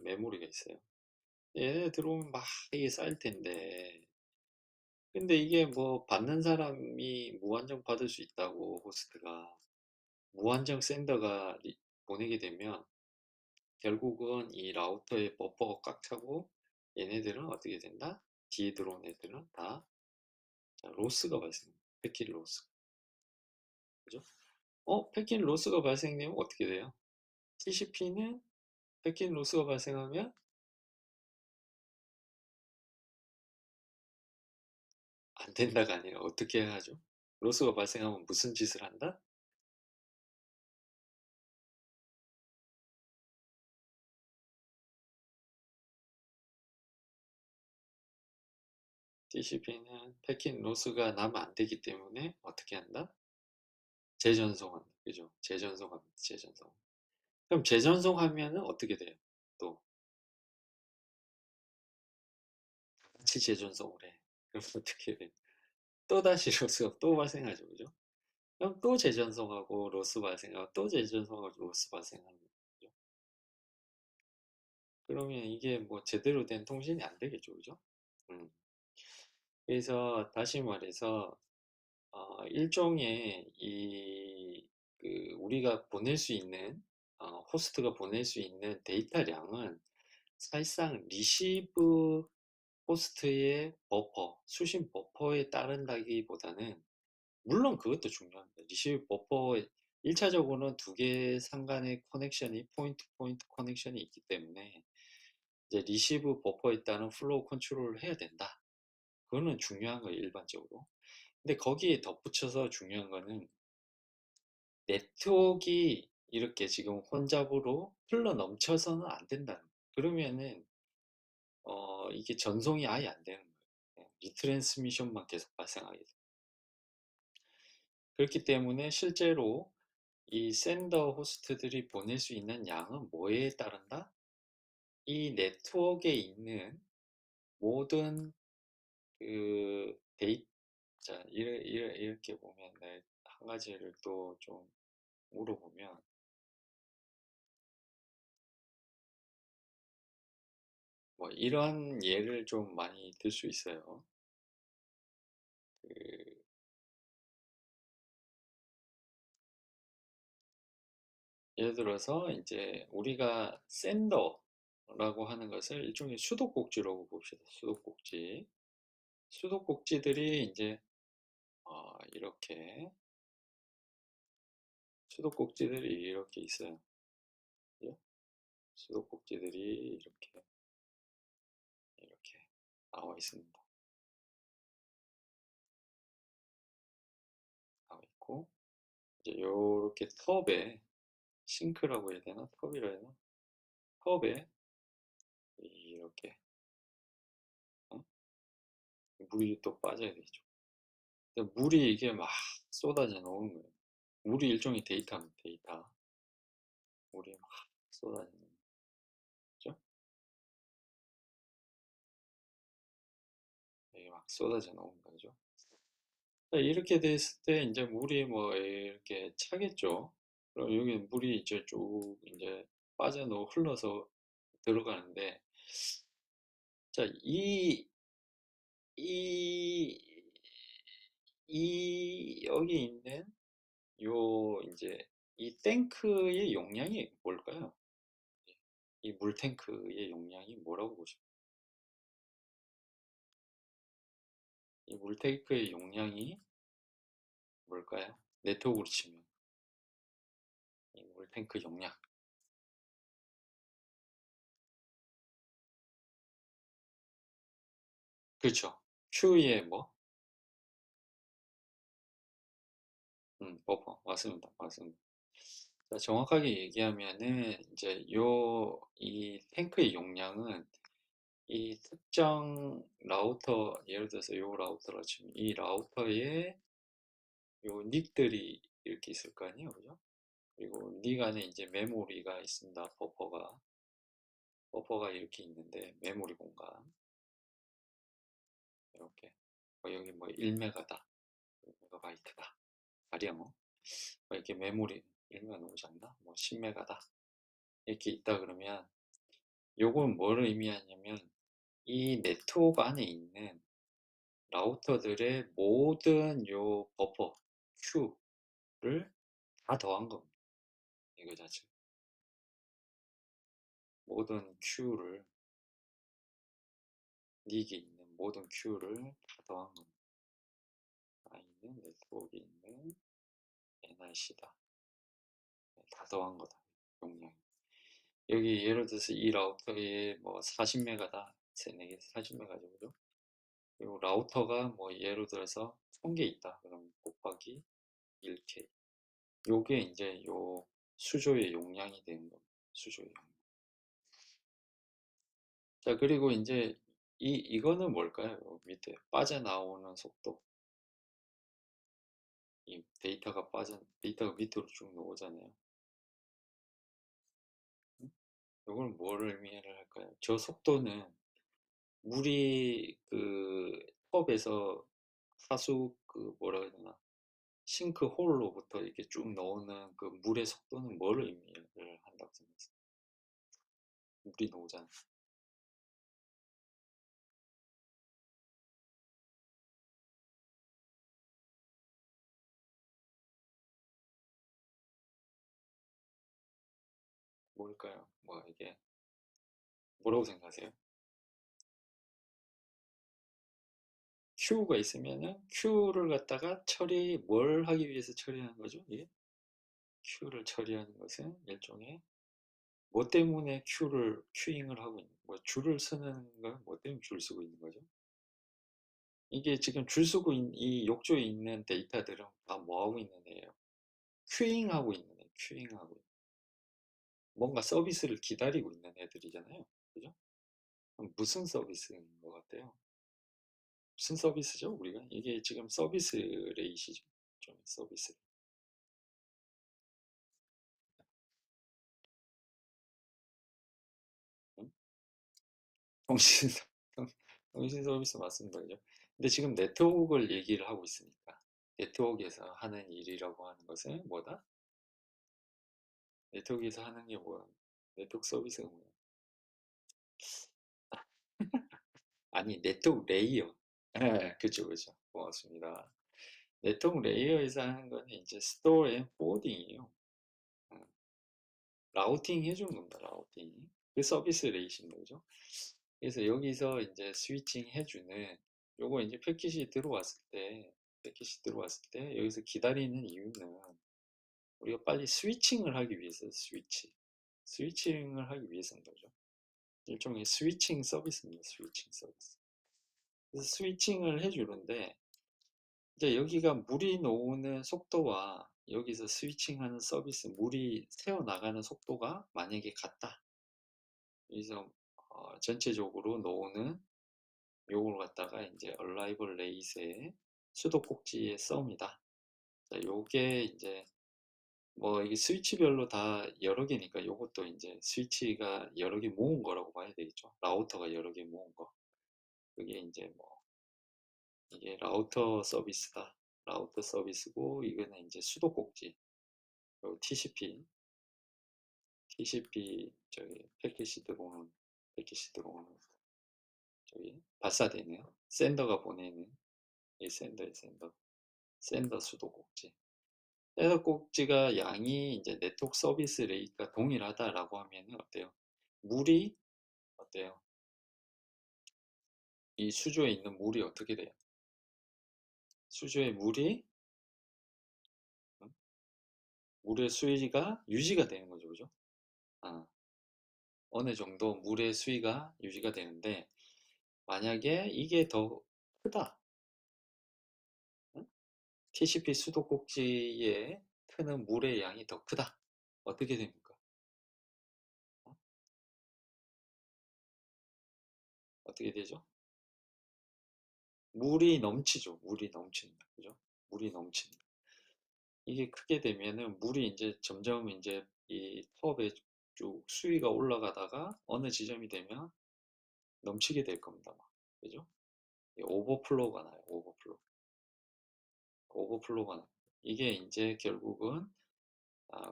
메모리가 있어요. 얘네 들어오면 막 이게 쌓일 텐데, 근데 이게 뭐 받는 사람이 무한정 받을 수 있다고, 호스트가 무한정 샌더가 보내게 되면 결국은 이 라우터의 버퍼가 꽉 차고, 얘네들은 어떻게 된다? 뒤에 들어온 애들은 다 로스가 발생합니다. 패킷 로스. 그죠? 패킷 로스가 발생되면 어떻게 돼요? TCP는 패킷 로스가 발생하면 안 된다가 아니라 어떻게 해야 하죠? 로스가 발생하면 무슨 짓을 한다? TCP는 패킷 로스가 나면 안 되기 때문에 어떻게 한다? 재전송한다. 그죠? 재전송합니다. 재전송. 그럼 재전송하면은 어떻게 돼요? 또 같이 재전송을 해. 그럼 어떻게 돼? 또 다시 로스가 또 발생하죠. 그죠? 그럼 또 재전송하고 로스 발생하고 또 재전송하고 로스 발생하는 거죠. 그러면 이게 뭐 제대로 된 통신이 안 되겠죠. 그죠? 음. 그래서 다시 말해서 일종의 우리가 보낼 수 있는, 호스트가 보낼 수 있는 데이터량은 사실상 리시브 호스트의 버퍼, 수신 버퍼에 따른다기보다는, 물론 그것도 중요합니다. 리시브 버퍼 1차적으로는 두 개 상간의 커넥션이 포인트 포인트 커넥션이 있기 때문에 이제 리시브 버퍼에 따른 플로우 컨트롤을 해야 된다. 그거는 중요한 거예요, 일반적으로. 근데 거기에 덧붙여서 중요한 거는 네트워크가 이렇게 지금 혼잡으로 흘러 넘쳐서는 안 된다는 거예요. 그러면은 이게 전송이 아예 안 되는 거예요. 리트랜스미션만 계속 발생하게 돼요. 그렇기 때문에 실제로 이 샌더 호스트들이 보낼 수 있는 양은 뭐에 따른다? 이 네트워크에 있는 모든 데이터, 이렇게 보면, 한 가지를 또 좀 물어보면, 뭐 이런 예를 좀 많이 들 수 있어요. 그 예를 들어서 이제 우리가 샌더라고 하는 것을 일종의 수도꼭지라고 봅시다. 수도꼭지. 수도꼭지들이 이제 이렇게 수도꼭지들이 이렇게 있어요. 그죠? 수도꼭지들이 이렇게 나와 있습니다. 나와 있고, 이제 요렇게 텁에, 싱크라고 해야 되나? 텁이라 해야 되나? 텁에 이렇게 어? 물이 또 빠져야 되죠. 근데 물이 이게 막 쏟아져 나오는 거예요. 물이 일종의 데이터입니다. 데이터. 물이 막 쏟아지는 거죠. 이게 막 쏟아져 나오는 거죠. 이렇게 됐을 때 이제 물이 뭐 이렇게 차겠죠. 그럼 여기 물이 이제 쭉 이제 빠져나오 흘러서 들어가는데, 자, 이, 여기 있는 요 이제 이 탱크의 용량이 뭘까요? 이 물 탱크의 용량이 뭐라고 보십니까? 이 물 탱크의 용량이 뭘까요? 네트워크로 치면 이 물 탱크 용량. 그렇죠. Q의 뭐? 버퍼. 맞습니다. 맞습니다. 자, 정확하게 얘기하면은 이제 이 탱크의 용량은 이 특정 라우터, 예를 들어서 요 라우터라 치면 이 라우터에 요 닉들이 이렇게 있을 거 아니에요, 그죠? 그리고 닉 안에 이제 메모리가 있습니다. 버퍼가 이렇게 있는데, 메모리 공간 이렇게 여기 뭐 1메가다, 1메가바이트다, 가령 이렇게 메모리 1메가 너무 작나? 뭐 10메가다 이렇게 있다 그러면 요건 뭘 의미하냐면 이 네트워크 안에 있는 라우터들의 모든 요 버퍼 Q를 다 더한 겁니다. 이거 자체 모든 Q를 닉이 있는 모든 Q를 다 더한 겁니다. I는 네트워크에 있는 NIC다. 다 더한 거다. 용량이. 여기 예를 들어서 이 라우터에 뭐 40메가다. 세네개 40메가죠. 그죠? 그리고 라우터가 뭐 예를 들어서 1000개 있다. 그럼 곱하기 1K. 요게 이제 요 수조의 용량이 되는 겁니다. 수조의 용량. 자, 그리고 이제 이거는 뭘까요? 요 밑에 빠져나오는 속도. 이 데이터가 밑으로 쭉 나오잖아요. 음? 이걸 뭘 의미를 할까요? 저 속도는 물이 그 컵에서 하수 그 뭐라 해야 되나 싱크 홀로부터 이렇게 쭉 나오는 그 물의 속도는 뭘 의미를 한다고 생각하세요? 물이 나오잖아요. 뭘까요? 뭐 이게 뭐라고 생각하세요? Q가 있으면은 Q를 갖다가 뭘 하기 위해서 처리하는 거죠? 이게 Q를 처리하는 것은 일종의 뭐 때문에 큐잉을 하고 있는, 뭐 줄을 서는 건 뭐 때문에 줄 서고 있는 거죠? 이게 지금 줄 서고 이 욕조에 있는 데이터들은 다 뭐 하고 있는 애예요? 큐잉하고 있는 애, 큐잉하고 있는. 뭔가 서비스를 기다리고 있는 애들이잖아요. 그죠? 그럼 무슨 서비스인 것 같아요? 무슨 서비스죠? 우리가 이게 지금 서비스 레이시죠? 좀 서비스. 응? 통신 통신 서비스 맞습니다. 그죠? 근데 지금 네트워크를 얘기를 하고 있으니까 네트워크에서 하는 일이라고 하는 것은 뭐다? 네트워크에서 하는 게 뭐야? 네트워크 서비스가 뭐야? 아니, 네트워크 레이어. 네, 그죠, 그죠. 고맙습니다. 네트워크 레이어에서 하는 거는 이제 스토어 앤 포워딩이에요. 라우팅 해주는 겁니다, 라우팅. 그 서비스 레이신 거죠. 그래서 여기서 이제 스위칭 해주는 요거 이제 패킷이 들어왔을 때 여기서 기다리는 이유는 우리가 빨리 스위칭을 하기 위해서 스위칭을 하기 위해서인 거죠. 일종의 스위칭 서비스입니다. 스위칭 서비스. 그래서 스위칭을 해주는데 이제 여기가 물이 나오는 속도와 여기서 스위칭하는 서비스 물이 새어나가는 속도가 만약에 같다. 그래서 전체적으로 나오는 요걸 갖다가 이제 얼라이벌 레이스의 수도꼭지의 썸이다. 자, 요게 이제 뭐 이게 스위치별로 다 여러 개니까 요것도 이제 스위치가 여러 개 모은 거라고 봐야 되겠죠. 라우터가 여러 개 모은 거. 그게 이제 뭐 이게 라우터 서비스다. 라우터 서비스고 이거는 이제 수도꼭지. 그리고 TCP 저기 패킷이 들어오는 저기 발사되는 샌더가 보내는 이 샌더 수도꼭지. 샌더 꼭지가 양이 이제 네트워크 서비스 레이트가 동일하다라고 하면은 어때요? 물이 어때요? 이 수조에 있는 물이 어떻게 돼요? 수조의 음? 물의 수위가 유지가 되는 거죠, 그죠? 아, 어느 정도 물의 수위가 유지가 되는데 만약에 이게 더 크다. 응? TCP 수도꼭지에 트는 물의 양이 더 크다. 어떻게 됩니까? 어? 어떻게 되죠? 물이 넘치죠. 물이 넘친다. 그죠? 물이 넘친다. 이게 크게 되면은 물이 이제 점점 이제 이 컵에 쭉 수위가 올라가다가 어느 지점이 되면 넘치게 될 겁니다. 막. 그죠? 오버플로우가 나요. 오버플로우가 나요. 이게 이제 결국은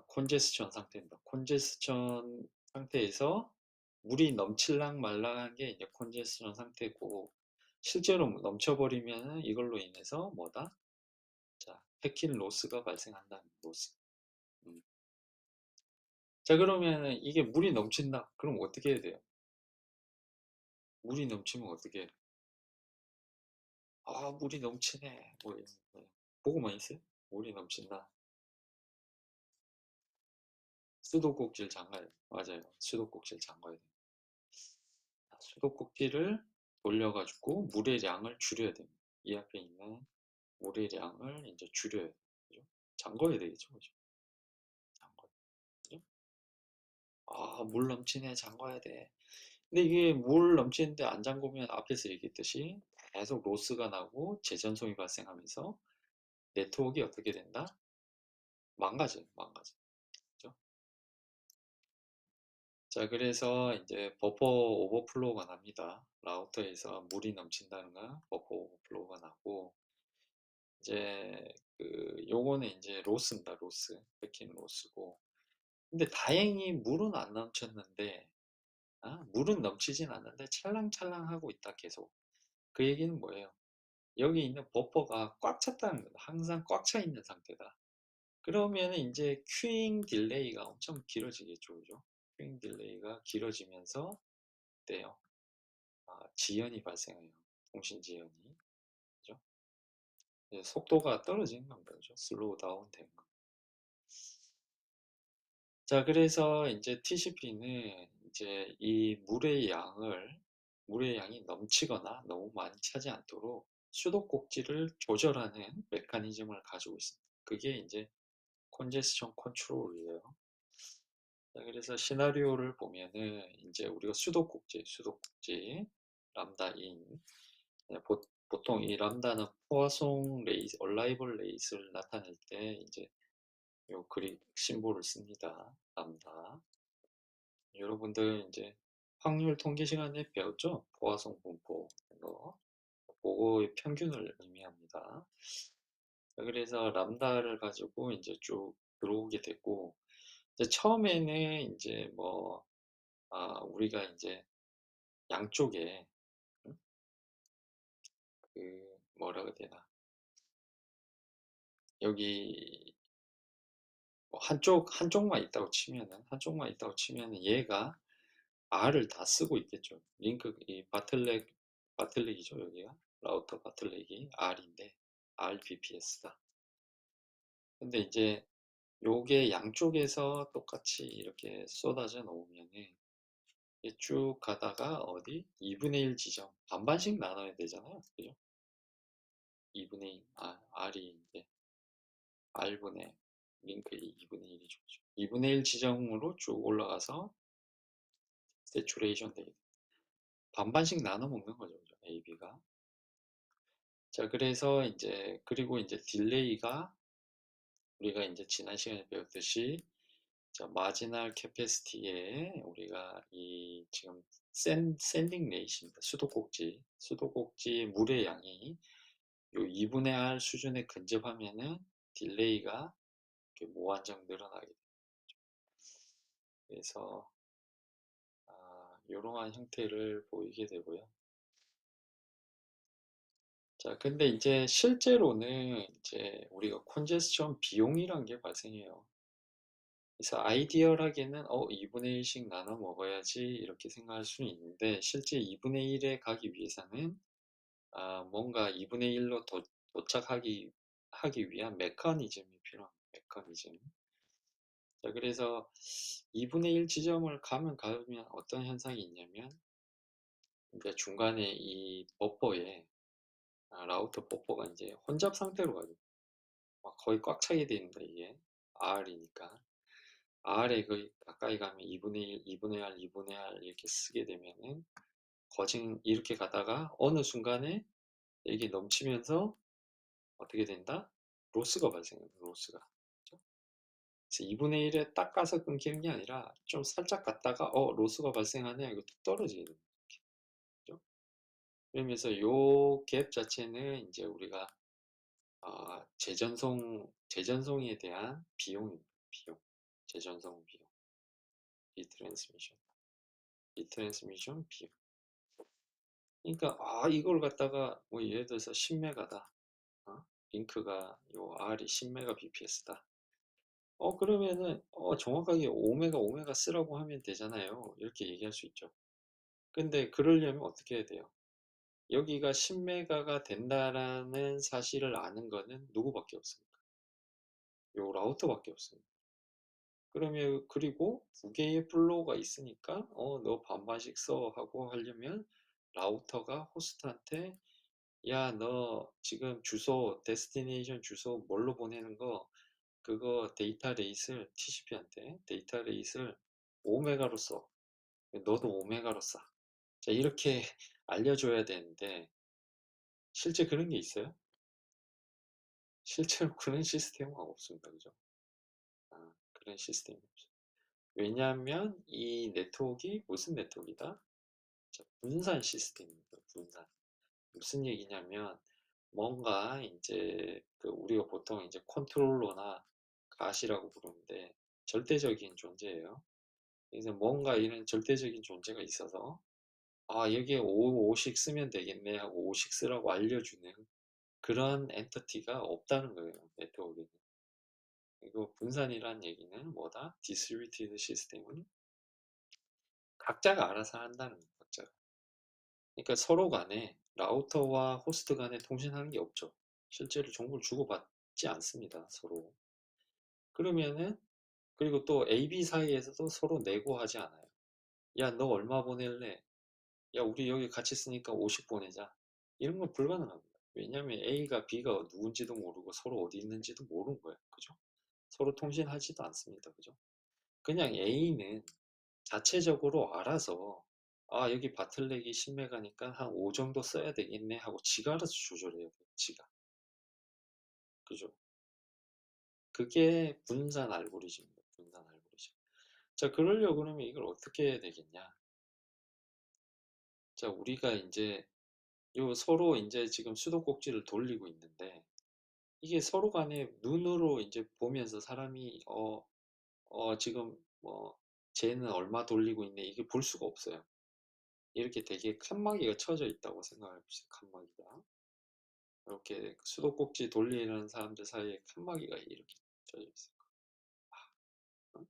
콘제스천 상태입니다. 콘제스천 상태에서 물이 넘칠랑 말랑한 게 이제 컨제스션 상태고, 실제로 넘쳐버리면 이걸로 인해서 뭐다? 자, 패킨 로스가 발생한다는 로스. 음. 자, 그러면은 이게 물이 넘친다. 그럼 어떻게 해야 돼요? 물이 넘치면 어떻게 해요? 아, 물이 넘치네. 뭐 이런 거. 보고만 있어요? 물이 넘친다. 수도꼭지를 잠가요. 맞아요. 수도꼭지를 잠가야 돼요. 수도꼭지를 돌려가지고 물의 양을 줄여야 됩니다. 이 앞에 있는 물의 양을 이제 줄여야 돼요. 그죠? 잠궈야 되겠죠. 그죠? 잠궈야 되죠? 아, 물 넘치네. 잠궈야 돼. 근데 이게 물 넘치는데 안 잠그면 앞에서 얘기했듯이 계속 로스가 나고 재전송이 발생하면서 네트워크가 어떻게 된다? 망가져요. 망가져. 그죠? 자, 그래서 이제 버퍼 오버플로우가 납니다. 라우터에서 물이 넘친다는 건 버퍼 오버플로우가 나고, 이제 요거는 이제 로스입니다. 로스. 백힌 로스고. 근데 다행히 물은 안 넘쳤는데, 물은 넘치진 않는데 찰랑찰랑하고 있다 계속. 그 얘기는 뭐예요? 여기 있는 버퍼가 꽉 찼다는 거다. 항상 꽉 차 있는 상태다. 그러면 이제 큐잉 딜레이가 엄청 길어지겠죠, 그죠? 큐잉 딜레이가 길어지면서 돼요. 지연이 발생해요. 통신 지연이. 그죠? 속도가 떨어지는 겁니다. 그죠? 슬로우 다운 되는 거. 자, 그래서 이제 TCP는 이제 이 물의 양이 넘치거나 너무 많이 차지 않도록 수도꼭지를 조절하는 메커니즘을 가지고 있습니다. 그게 이제 컨제스션 컨트롤이에요. 자, 그래서 시나리오를 보면은 이제 우리가 수도꼭지, 람다 인. 보통 이 람다는 포화송 레이스, 얼라이벌 레이스를 나타낼 때 이제 요 그릭 심볼을 씁니다. 람다. 여러분들 이제 확률 통계 시간에 배웠죠? 포화송 분포 이거. 그거의 평균을 의미합니다. 그래서 람다를 가지고 이제 쭉 들어오게 됐고, 이제 처음에는 이제 뭐 우리가 이제 양쪽에 음? 뭐라 그래야 되나, 여기 뭐 한쪽만 있다고 치면은 얘가 R을 다 쓰고 있겠죠. 이 바틀렉이죠, 여기가. 라우터 바틀렉이 R인데, RBPS다. 근데 이제 요게 양쪽에서 똑같이 이렇게 쏟아져 놓으면은 이게 쭉 가다가 어디? 2분의 1 지점. 반반씩 나눠야 되잖아요. 그죠? 2분의 1, R이 이제 R분의 링크 2분의 1이죠. 2분의 1 지점으로 쭉 올라가서 세츄레이션 되게 반반씩 나눠 먹는 거죠. 그죠? AB가. 자, 그래서 이제, 그리고 이제 딜레이가 우리가 이제 지난 시간에 배웠듯이, 자, 마지널 캐패시티에 우리가 이 지금 샌딩 레이시입니다. 수도꼭지 물의 양이 요 2분의 R 수준에 근접하면은 딜레이가 이렇게 무한정 늘어나게 돼요. 그래서 이러한 형태를 보이게 되고요. 자, 근데 이제 실제로는 이제 우리가 컨제스션 비용이란 게 발생해요. 그래서 아이디얼하게는 2분의 1씩 나눠 먹어야지 이렇게 생각할 수는 있는데, 실제 2분의 1에 가기 위해서는 뭔가 2분의 1로 도착하기 위한 메커니즘이 필요합니다. 메커니즘. 자, 그래서 2분의 1 지점을 가면 어떤 현상이 있냐면, 이제 중간에 이 버퍼에 라우터 버퍼가 이제 혼잡 상태로 가죠. 막 거의 꽉 차게 됩니다, 이게. R이니까. R에 거의 가까이 가면 2분의 1, 2분의 R, 2분의 R 이렇게 쓰게 되면은 이렇게 가다가 어느 순간에 이게 넘치면서 어떻게 된다? 로스가 발생합니다. 로스가. 그죠? 그래서 2분의 1에 딱 가서 끊기는 게 아니라 좀 살짝 갔다가 로스가 발생하네. 이거 뚝 떨어지게 됩니다. 그죠? 그러면서 요 갭 자체는 이제 우리가 재전송에 대한 비용입니다. 비용. 재전송 비용. 리트랜스미션. 리트랜스미션 비용. 그러니까 이걸 갖다가 뭐 예를 들어서 10메가다. 어? 링크가 요 R이 10메가 bps다. 그러면은 정확하게 5메가 쓰라고 하면 되잖아요. 이렇게 얘기할 수 있죠. 근데 그러려면 어떻게 해야 돼요? 여기가 10메가가 된다라는 사실을 아는 거는 누구밖에 없습니까? 요 라우터밖에 없습니다. 그러면 그리고 두 개의 플로우가 있으니까 너 반반씩 써 하고 하려면 라우터가 호스트한테 야 너 지금 주소 데스티네이션 주소 뭘로 보내는 거 그거 데이터 레이스를 TCP한테 데이터 레이스를 5메가로 써. 너도 5메가로 써. 자 이렇게 알려줘야 되는데 실제 그런 게 있어요? 실제로 그런 시스템은 없습니다. 그죠? 그런 시스템이 없어요. 왜냐하면 이 네트워크가 무슨 네트워크이다? 자, 분산 시스템입니다. 분산. 무슨 얘기냐면 뭔가 이제 그 우리가 보통 이제 컨트롤러나 가시라고 부르는데 절대적인 존재예요. 그래서 뭔가 이런 절대적인 존재가 있어서 여기에 5씩 쓰면 되겠네 하고 5씩 쓰라고 알려주는 그런 엔터티가 없다는 거예요. 네트워크에는. 그리고 분산이란 얘기는 뭐다? 디스트리뷰티드 시스템은 각자가 알아서 한다는 거예요. 각자가. 그러니까 서로 간에 라우터와 호스트 간에 통신하는 게 없죠. 실제로 정보를 주고받지 않습니다. 서로. 그러면은 그리고 또 A, B 사이에서도 서로 내고하지 않아요. 야, 너 얼마 보낼래? 야, 우리 여기 같이 쓰니까 50 보내자. 이런 건 불가능합니다. 왜냐하면 A가 B가 누군지도 모르고 서로 어디 있는지도 모르는 거예요. 그죠? 서로 통신하지도 않습니다. 그죠? 그냥 A는 자체적으로 알아서 여기 바틀렉이 10메가니까 한 5 정도 써야 되겠네 하고 지가 알아서 조절해야 돼요. 지가. 그죠? 그게 분산 알고리즘입니다. 분산 알고리즘. 자, 그러려고 그러면 이걸 어떻게 해야 되겠냐? 자, 우리가 이제 요 서로 이제 지금 수도꼭지를 돌리고 있는데 이게 서로 간에 눈으로 이제 보면서 사람이 지금 뭐 쟤는 얼마 돌리고 있네 이게 볼 수가 없어요. 이렇게 되게 칸막이가 쳐져 있다고 생각해 보세요. 칸막이가. 이렇게 수도꼭지 돌리는 사람들 사이에 칸막이가 이렇게 쳐져 있어요. 어?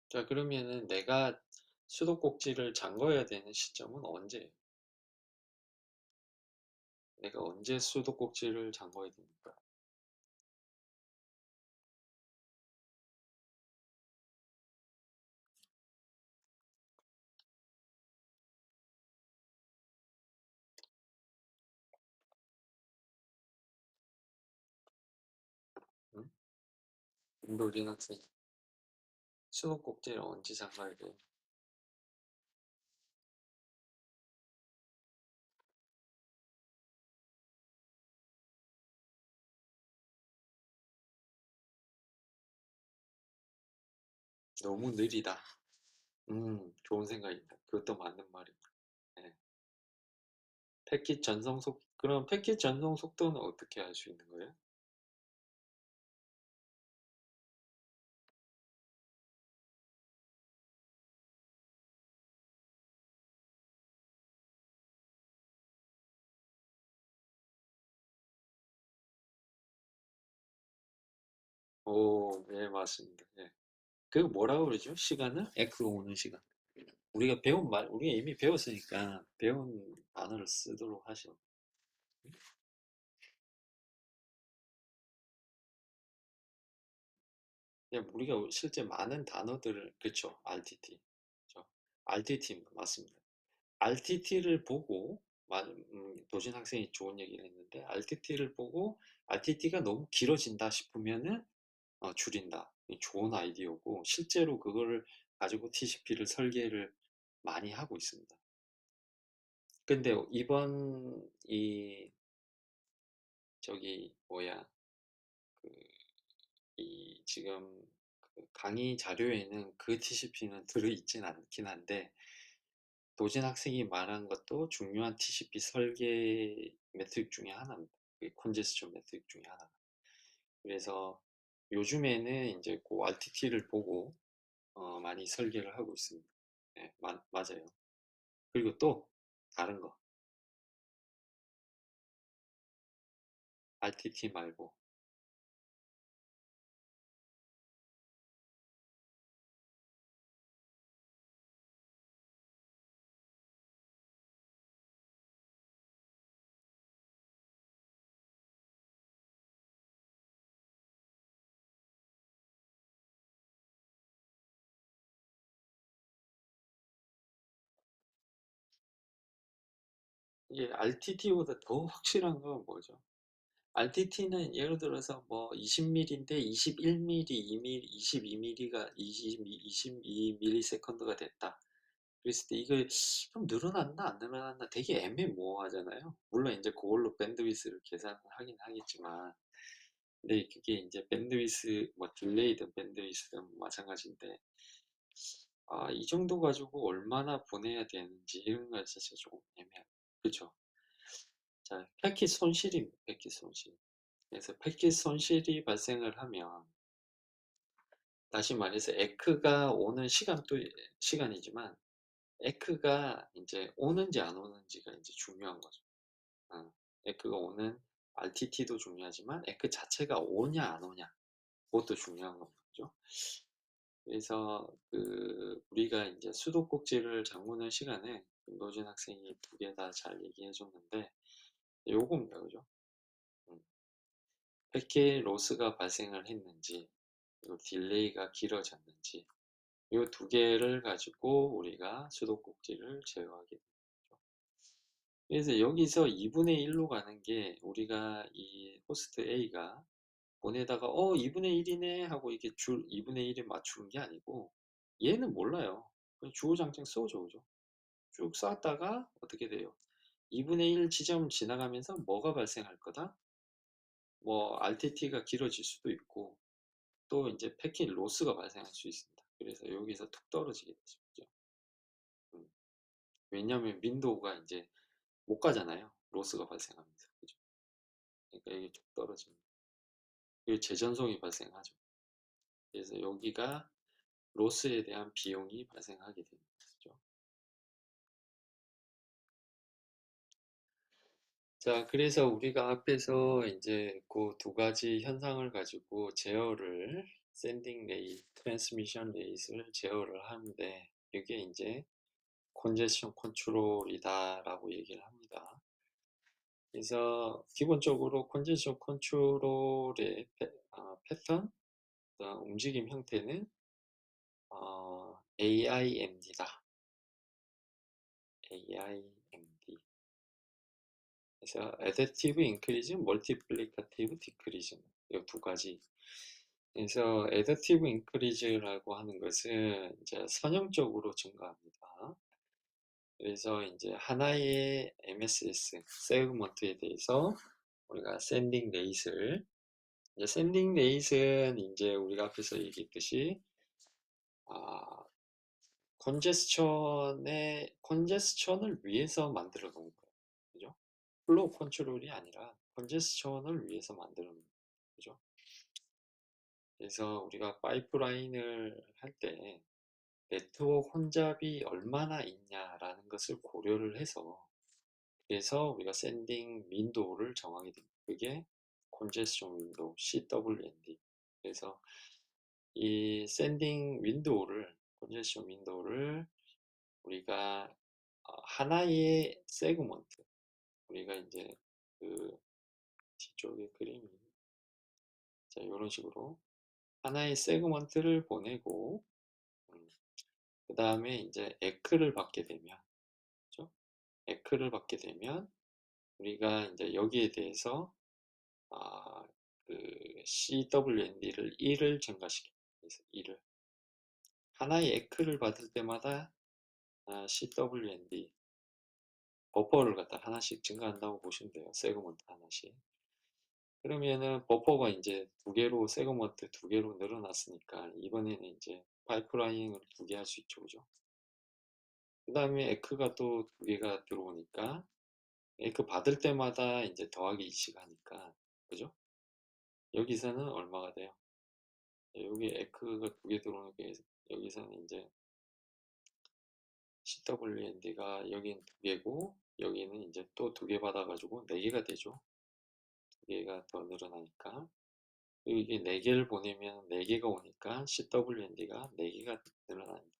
자, 그러면은 내가 수도꼭지를 잠궈야 되는 시점은 언제예요? 내가 언제 수도꼭지를 잠궈야 됩니까? 응? 인도린 학생 수도꼭지를 언제 잠가야 돼요? 너무 느리다. 좋은 생각입니다. 그것도 맞는 말입니다. 네. 그럼 패킷 전송 속도는 어떻게 할 수 있는 거예요? 오, 네, 맞습니다. 네. 그거 뭐라고 그러죠? 시간을? 에크가 오는 시간. 우리가 이미 배웠으니까 배운 단어를 쓰도록 하죠. 그냥 우리가 실제 많은 단어들을, 그쵸, RTT. 그쵸. RTT, 맞습니다. RTT를 보고, 도진 학생이 좋은 얘기를 했는데, RTT를 보고, RTT가 너무 길어진다 싶으면은, 줄인다. 좋은 아이디어고, 실제로 그거를 가지고 TCP를 설계를 많이 하고 있습니다. 근데 뭐야, 그, 지금 그 강의 자료에는 그 TCP는 들어있진 않긴 한데, 도진 학생이 말한 것도 중요한 TCP 설계 메트릭 중에 하나입니다. 그 컨제스션 메트릭 중에 하나. 그래서 요즘에는 이제 그 RTT를 보고 많이 설계를 하고 있습니다. 네, 맞아요. 그리고 또 다른 거 RTT 말고 이게 RTT보다 더 확실한 건 뭐죠? RTT는 예를 들어서 뭐 20mm인데 21mm, 2mm, 22mm가 22ms가 됐다. 그랬을 때 이거 좀 늘어났나 안 늘어났나 되게 애매모호하잖아요. 물론 이제 그걸로 밴드위스를 계산하긴 하겠지만, 근데 그게 이제 밴드위스 뭐 딜레이든 밴드위스든 마찬가지인데, 이 정도 가지고 얼마나 보내야 되는지 이런 거 진짜 조금 애매해요. 그렇죠? 자, 패킷 손실입니다. 패킷 손실. 그래서 패킷 손실이 발생을 하면 다시 말해서 에크가 오는 시간도 시간이지만 에크가 이제 오는지 안 오는지가 이제 중요한 거죠. 에크가 오는 RTT도 중요하지만 에크 자체가 오냐 안 오냐 그것도 중요한 거죠. 그래서 우리가 이제 수도꼭지를 잠그는 시간에 김도진 학생이 두 개 다 잘 얘기해 줬는데 요겁니다, 그죠? 음, 패킷 로스가 발생을 했는지 그리고 딜레이가 길어졌는지 이 두 개를 가지고 우리가 수도꼭지를 제어하게 되죠. 그래서 여기서 2분의 1로 가는 게 우리가 이 호스트 A가 보내다가 2분의 1이네 하고 이게 줄 2분의 1에 맞추는 게 아니고 얘는 몰라요. 그냥 주구장창 써줘, 그죠? 쭉 쌓다가 어떻게 돼요? 2분의 1 지점 지나가면서 뭐가 발생할 거다? 뭐 RTT가 길어질 수도 있고 또 이제 패킷 로스가 발생할 수 있습니다. 그래서 여기서 툭 떨어지게 되죠. 그죠? 음. 왜냐하면 윈도우가 이제 못 가잖아요. 로스가 발생하면서. 그죠? 그러니까 이게 쭉 떨어집니다. 그리고 재전송이 발생하죠. 그래서 여기가 로스에 대한 비용이 발생하게 됩니다. 그죠? 자, 그래서 우리가 앞에서 이제 그 두 가지 현상을 가지고 제어를 샌딩 레이, 트랜스미션 레이스를 제어를 하는데 이게 이제 컨제션 컨트롤이다라고 얘기를 합니다. 그래서 기본적으로 컨제션 컨트롤의 패턴, 움직임 형태는 AIMD다. AIMD. 그래서 Adaptive Increase, Multiplicative Decrease 이 두 가지. 그래서 Adaptive Increase라고 하는 것은 이제 선형적으로 증가합니다. 그래서 이제 하나의 MSS 세그먼트에 대해서 우리가 샌딩 레이스를 이제 샌딩 레이스는 이제 우리가 앞에서 얘기했듯이 아, 컨제스천을 위해서 만들어 놓은 거예요. 그죠? 플로우 컨트롤이 아니라 컨제스천을 위해서 만들어 놓은 거예요. 그죠? 그래서 우리가 파이프라인을 할 때 네트워크 혼잡이 얼마나 있냐라는 것을 고려를 해서 그래서 우리가 샌딩 윈도우를 정하게 됩니다. 그게 컨제스션 윈도우, CWND. 그래서 이 샌딩 윈도우를, 컨제스션 윈도우를 우리가 하나의 세그먼트, 우리가 이제 그 뒤쪽에 그림이 자, 이런 식으로 하나의 세그먼트를 보내고 그 다음에 이제 에크를 받게 되면 그죠? 에크를 받게 되면 우리가 이제 여기에 대해서 아, CWND를 1을 증가시킵니다. 그래서 1을 하나의 에크를 받을 때마다 CWND 버퍼를 갖다 하나씩 증가한다고 보시면 돼요. 세그먼트 하나씩. 그러면은 버퍼가 이제 두 개로 세그먼트 두 개로 늘어났으니까 이번에는 이제 파이프라인을 두 개 할 수 있죠, 그죠? 그 다음에 에크가 또 두 개가 들어오니까 에크 받을 때마다 이제 더하기 2씩 하니까 그죠? 여기서는 얼마가 돼요? 여기 에크가 두 개 들어오니까 여기서는 이제 CWND가 여긴 두 개고 여기는 이제 또 두 개 받아가지고 네 개가 되죠. 두 개가 더 늘어나니까. 그리고 이게 네 개를 보내면 네 개가 오니까 CWND가 네 개가 늘어납니다.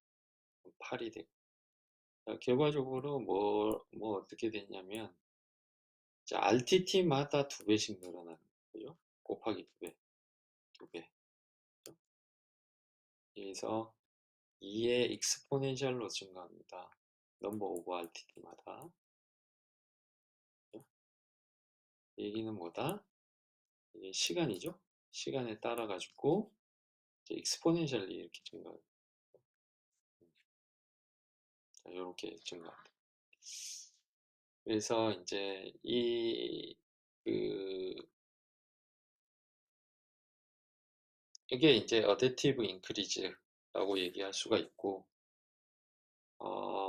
8이 되고. 자, 결과적으로 뭐 어떻게 됐냐면 자, RTT마다 두 배씩 늘어나는 거죠. 곱하기 두 배, 두 배. 그래서 2의 익스포넨셜로 증가합니다. 넘버 오브 RTT마다. 얘기는 뭐다? 이게 시간이죠. 시간에 따라 가지고 익스포넨셜리 이렇게 증가해요. 이렇게 증가합니다. 그래서 이제 그 이게 이제 어댑티브 인크리즈라고 얘기할 수가 있고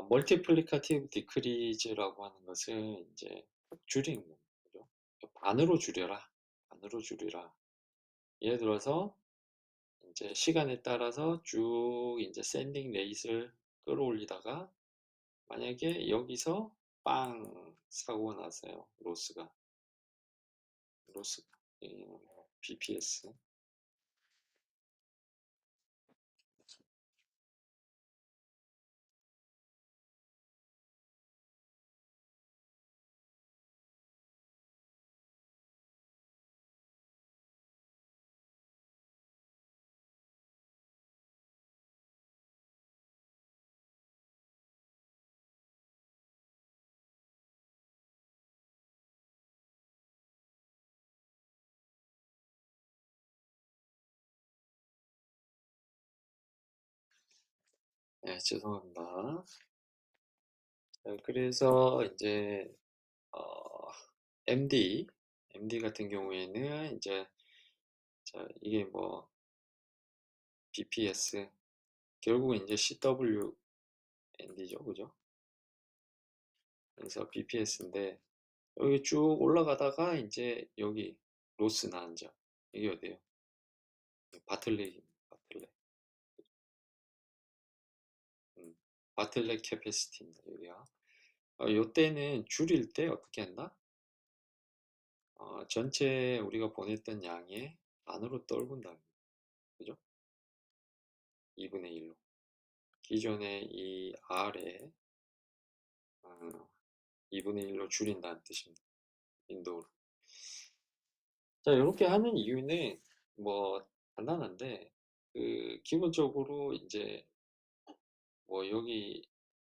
멀티플리카티브 디크리즈라고 하는 것은 이제 줄이는 거죠. 반으로 줄여라. 반으로 줄여라. 예를 들어서 이제 시간에 따라서 쭉 이제 샌딩 레이스를 끌어올리다가 만약에 여기서 빵 사고가 났어요. 로스가 BPS. 네, 죄송합니다. 그래서 이제 어, MD 같은 경우에는 이제 자, 이게 뭐 BPS 결국은 이제 CWND죠, 그죠? 그래서 BPS인데 여기 쭉 올라가다가 이제 여기 로스 나앉아. 이게 어디예요? 바틀렉입니다. 바틀렉. 음, 바틀렉 캐패시티입니다. 여기가. 요때는 줄일 때 어떻게 한다? 전체 우리가 보냈던 양의 반으로 떨군다. 그죠? 2분의 1로. 기존의 이 R에 2분의 1로 줄인다는 뜻입니다. 인도로. 자, 이렇게 하는 이유는 뭐 간단한데 기본적으로 이제 뭐 여기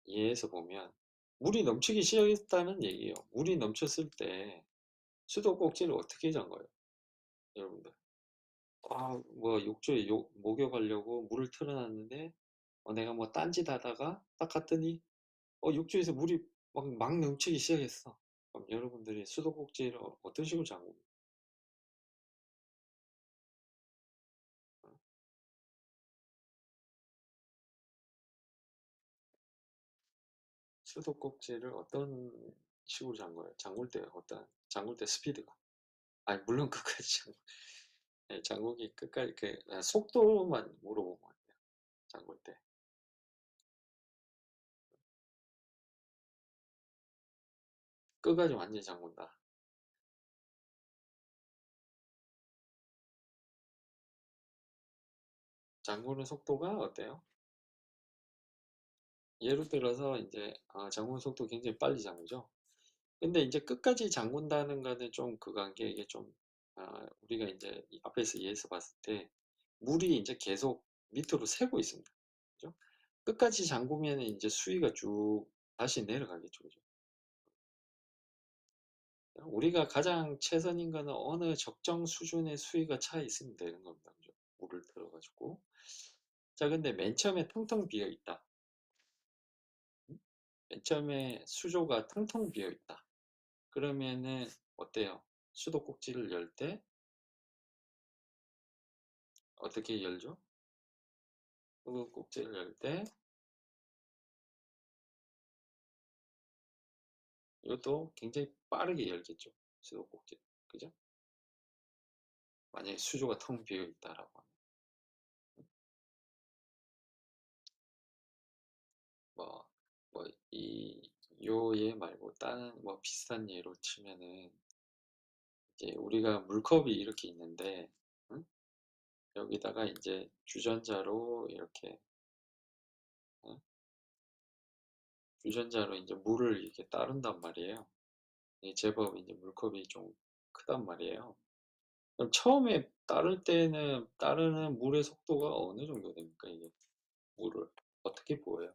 예에서 보면 물이 넘치기 시작했다는 얘기예요. 물이 넘쳤을 때 수도꼭지를 어떻게 잠 거예요, 여러분들? 뭐 욕조에 목욕하려고 물을 틀어놨는데 내가 뭐 딴짓 하다가 딱 갔더니 욕조에서 물이 막 넘치기 시작했어. 그럼 여러분들이 수도꼭지를 어떤 식으로 잠그요? 수도꼭지를 어떤 식으로 잠궈요? 잠글 때 스피드가. 아니, 물론 끝까지 네, 잠그기 끝까지, 속도만 물어보면 안 돼요. 잠글 때. 끝까지 완전히 잠근다. 잠그는 속도가 어때요? 예를 들어서 이제, 잠그는 속도 굉장히 빨리 잠그죠? 근데 이제 끝까지 잠근다는 거는 좀 그거한 게 이게 좀, 우리가 이제 앞에서 예에서 봤을 때 물이 이제 계속 밑으로 새고 있습니다. 그죠? 끝까지 잠그면 이제 수위가 쭉 다시 내려가겠죠. 그죠? 우리가 가장 최선인 거는 어느 적정 수준의 수위가 차 있으면 되는 겁니다. 그죠? 물을 들어가지고. 자, 근데 맨 처음에 텅텅 비어 있다. 맨 처음에 수조가 텅텅 비어 있다. 그러면은 어때요? 수도꼭지를 열 때 어떻게 열죠? 수도꼭지를 열 때 이것도 굉장히 빠르게 열겠죠. 수도꼭지. 그죠? 만약에 수조가 텅 비어 있다라고 하면. 이 요 예 말고 다른 뭐 비슷한 예로 치면은 이제 우리가 물컵이 이렇게 있는데, 응? 여기다가 이제 주전자로 이렇게, 응? 주전자로 이제 물을 이렇게 따른단 말이에요. 이게 제법 이제 물컵이 좀 크단 말이에요. 그럼 처음에 따를 때는 따르는 물의 속도가 어느 정도 됩니까? 이게 물을 어떻게 보여요?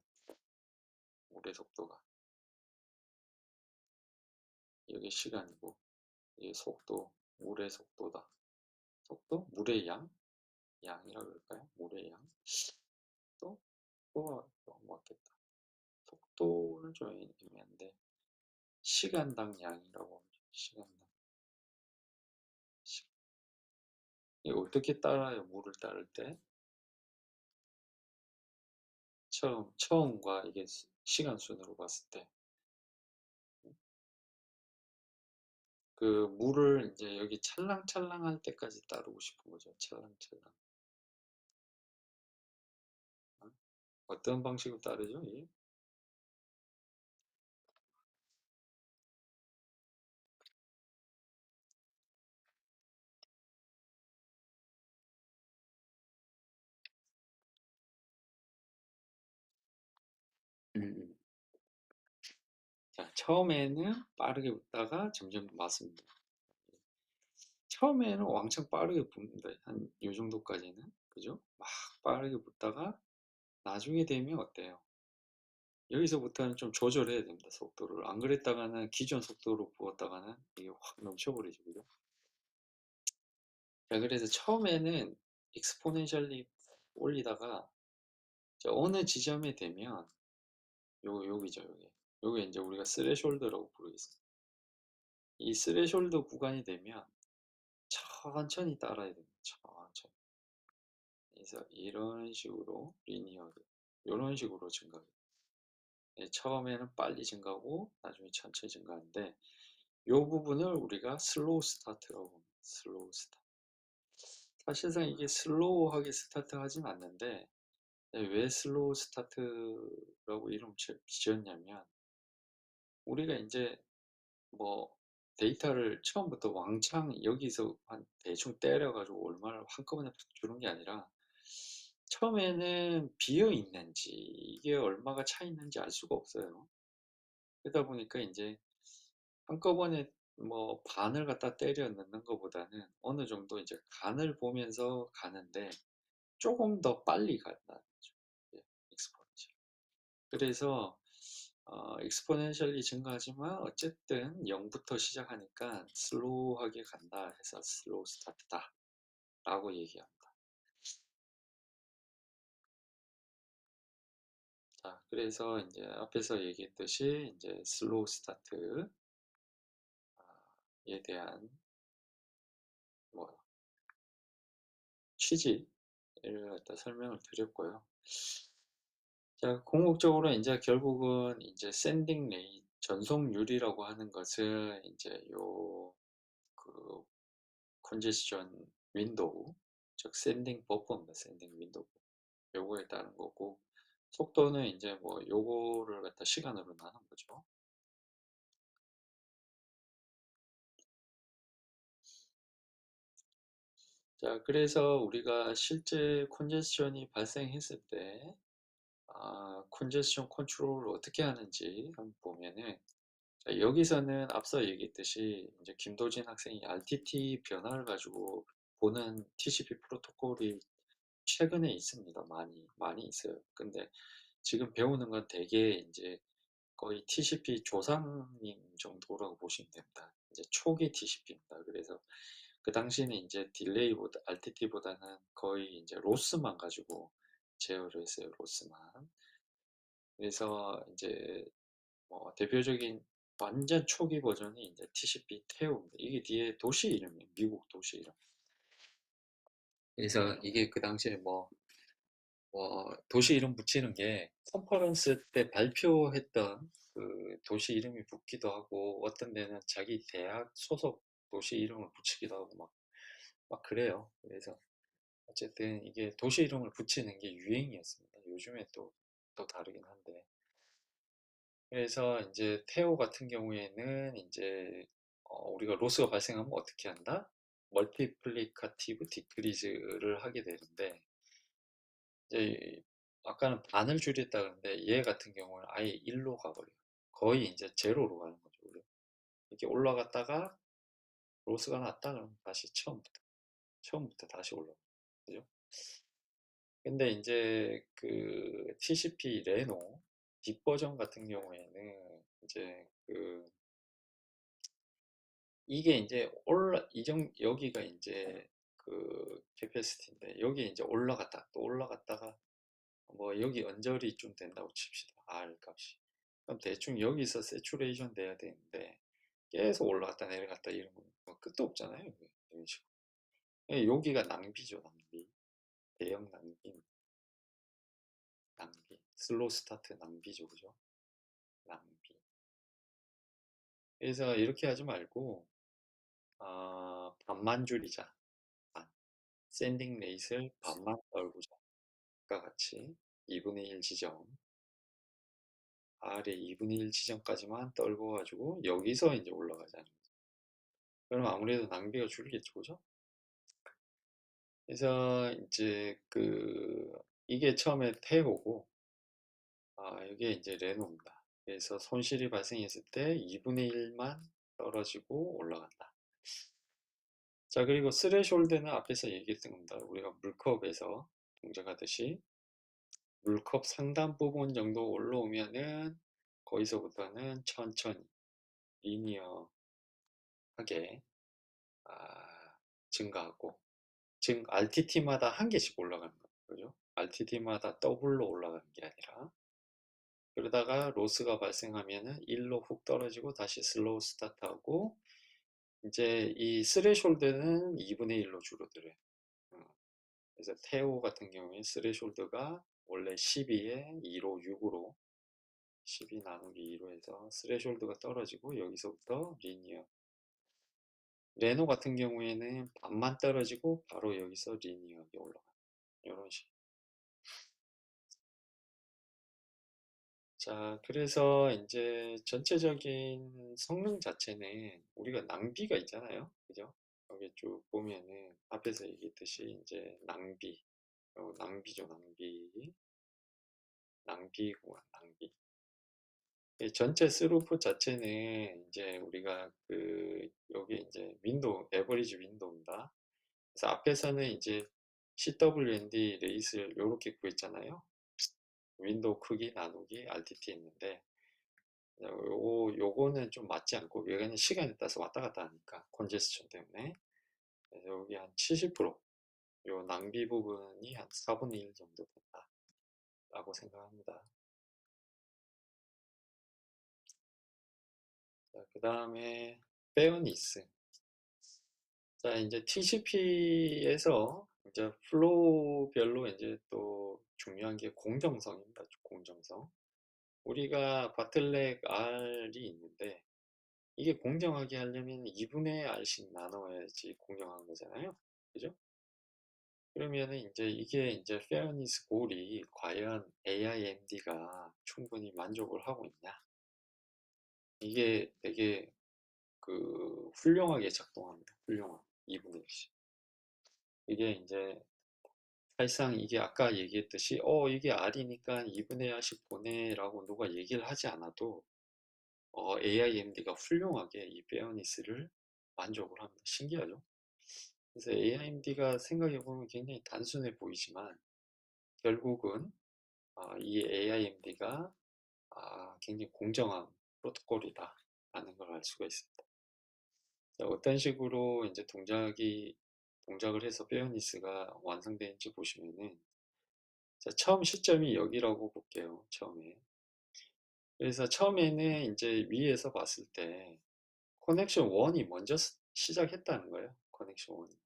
물의 속도가. 이게 시간이고 이게 속도, 물의 속도다. 속도? 물의 양? 양이라 그럴까요? 물의 양? 또? 또가 너무 맞겠다. 속도는 좀 애매한데 시간당 양이라고 하죠. 시간당. 시- 이거 어떻게 따라요? 물을 따를 때 처음과 이게 시간 순으로 봤을 때 그 물을 이제 여기 찰랑찰랑할 때까지 따르고 싶은 거죠. 찰랑찰랑. 어? 어떤 방식으로 따르죠? 이게? 음. 자, 처음에는 빠르게 붓다가 점점 맞습니다. 처음에는 왕창 빠르게 붓는다. 한 요 정도까지는. 그죠? 막 빠르게 붓다가 나중에 되면 어때요? 여기서부터는 좀 조절해야 됩니다. 속도를. 안 그랬다가는 기존 속도로 부었다가는 이게 확 넘쳐버리죠. 그죠? 자, 그래서 처음에는 익스포넨셜리 올리다가 어느 지점에 되면 여기죠, 여기. 요게 이제 우리가 스레숄드라고 부르겠습니다. 이 스레숄드 구간이 되면 천천히 따라야 됩니다. 천천히. 그래서 이런 식으로 리니어하게 이런 식으로 증가해요. 네, 처음에는 빨리 증가하고 나중에 천천히 증가하는데 이 부분을 우리가 슬로우 스타트라고 합니다. 슬로우 스타트. 사실상 이게 슬로우하게 스타트하진 않는데 네, 왜 슬로우 스타트라고 이름 지었냐면 우리가 이제 뭐 데이터를 처음부터 왕창 여기서 한 대충 때려가지고 얼마를 한꺼번에 주는 게 아니라 처음에는 비어 있는지 이게 얼마가 차 있는지 알 수가 없어요. 그러다 보니까 이제 한꺼번에 뭐 반을 갖다 때려 넣는 것보다는 어느 정도 이제 간을 보면서 가는데 조금 더 빨리 간다는 거죠. 예, 익스포넨셜. 그래서 익스포넨셜리 증가하지만 어쨌든 0부터 시작하니까 슬로우하게 간다 해서 슬로우 스타트다 라고 얘기합니다. 자, 그래서 이제 앞에서 얘기했듯이 이제 슬로우 스타트에 대한 뭐 취지를 갖다 설명을 드렸고요. 자, 궁극적으로 이제 결국은 이제 샌딩 레이 전송률이라고 하는 것을 이제 그 컨제스션 윈도우, 즉 샌딩 버퍼입니다. 샌딩 윈도우. 요거에 따른 거고 속도는 이제 뭐 요거를 갖다 시간으로 나눈 거죠. 자, 그래서 우리가 실제 컨제스션이 발생했을 때 컨제스션 컨트롤을 어떻게 하는지 한번 보면은 자, 여기서는 앞서 얘기했듯이 이제 김도진 학생이 RTT 변화를 가지고 보는 TCP 프로토콜이 최근에 있습니다. 많이 있어요. 근데 지금 배우는 건 되게 이제 거의 TCP 조상님 정도라고 보시면 됩니다. 이제 초기 TCP입니다. 그래서 그 당시에는 이제 딜레이보다 RTT보다는 거의 이제 로스만 가지고 제어를 했어요. 로스만. 그래서 이제 뭐 대표적인 완전 초기 버전이 이제 TCP 테오입니다. 이게 뒤에 도시 이름이에요. 미국 도시 이름. 그래서 이게 그 당시에 도시 이름 붙이는 게 컨퍼런스 때 발표했던 그 도시 이름이 붙기도 하고 어떤 데는 자기 대학 소속 도시 이름을 붙이기도 하고 막 그래요. 그래서 어쨌든 이게 도시 이름을 붙이는 게 유행이었습니다. 요즘에 또 다르긴 한데. 그래서 이제 태오 같은 경우에는 이제 우리가 로스가 발생하면 어떻게 한다? 멀티플리카티브 디크리즈를 하게 되는데 이제 아까는 반을 줄였다 그랬는데 얘 같은 경우는 아예 1로 가버려요. 거의 이제 제로로 가는 거죠. 이렇게 올라갔다가 로스가 났다 그러면 다시 처음부터 다시 올라가요. 그죠? 근데 이제 그 TCP 레노 딥 버전 같은 경우에는 이제 이게 이제 여기가 이제 그 캐패시티인데 여기 이제 올라갔다 또 올라갔다가 뭐 여기 언저리 좀 된다고 칩시다. R 값이. 그럼 대충 여기서 세츄레이션 돼야 되는데 계속 올라갔다 내려갔다 이런 거뭐 끝도 없잖아요. 이런 식으로. 여기가 낭비죠, 낭비. 대형 낭비. 슬로우 스타트 낭비죠, 그죠? 낭비. 그래서 이렇게 하지 말고 반만 줄이자. 반. 샌딩 레이스를 반만 떨구자. 가 같이 2분의 1 지점, R의 2분의 1 지점까지만 떨궈가지고 여기서 이제 올라가자는 거죠. 그럼 아무래도 낭비가 줄겠죠, 그죠? 그래서 이제 이게 처음에 태오고, 이게 이제 레노입니다. 그래서 손실이 발생했을 때 2분의 1만 떨어지고 올라간다. 자, 그리고 스레숄드는 앞에서 얘기했던 겁니다. 우리가 물컵에서 동작하듯이 물컵 상단 부분 정도 올라오면은 거기서부터는 천천히 리니어하게 아, 증가하고 즉 RTT마다 한 개씩 올라가는 거죠. 그죠? RTT마다 더블로 올라가는 게 아니라 그러다가 로스가 발생하면은 1로 훅 떨어지고 다시 슬로우 스타트하고 이제 이 스레숄드는 2분의 1로 줄어들어요. 어, 그래서 테오 같은 경우에 스레숄드가 원래 12에 2로 6으로 12 나누기 2로 해서 스레숄드가 떨어지고 여기서부터 리니어 레노 같은 경우에는 반만 떨어지고 바로 여기서 리니어하게 올라가요. 이런 식. 자, 그래서 이제 전체적인 성능 자체는 우리가 낭비가 있잖아요. 그죠? 여기 쭉 보면은 앞에서 얘기했듯이 이제 낭비죠, 낭비. 낭비구간, 낭비. 이 전체 스루프 자체는 이제 우리가 여기 이제 에버리지 윈도우입니다. 그래서 앞에서는 이제 CWND 레이스를 이렇게 구했잖아요. 윈도우 크기 나누기 RTT 했는데 요거는 좀 맞지 않고 여기는 시간에 따라서 왔다 갔다 하니까 컨제스션 때문에 그래서 여기 한 70%요 낭비 부분이 한 4분의 1 정도 된다라고 생각합니다. 그 다음에 페어니스. 자, 이제 TCP에서 이제 플로우별로 이제 또 중요한 게 공정성입니다. 공정성. 우리가 바틀렉 R이 있는데 이게 공정하게 하려면 2분의 R씩 나눠야지 공정한 거잖아요. 그죠? 그러면은 이제 이게 이제 페어니스 골이 과연 AIMD가 충분히 만족을 하고 있냐? 이게 되게 훌륭하게 작동합니다. 훌륭한 2분의 1씩. 이게 이제 사실상 이게 아까 얘기했듯이 이게 R이니까 2분의 R씩 보내라고 누가 얘기를 하지 않아도 AIMD가 훌륭하게 이 페어니스를 만족을 합니다. 신기하죠? 그래서 AIMD가 생각해보면 굉장히 단순해 보이지만 결국은 이 AIMD가 굉장히 공정한 프로토콜이다 라는 걸 알 수가 있습니다. 자, 어떤 식으로 이제 동작을 해서 페어니스가 완성되는지 보시면은 자, 처음 시점이 여기라고 볼게요. 처음에. 그래서 처음에는 이제 위에서 봤을 때 커넥션 1이 먼저 시작했다는 거예요. 커넥션 1이.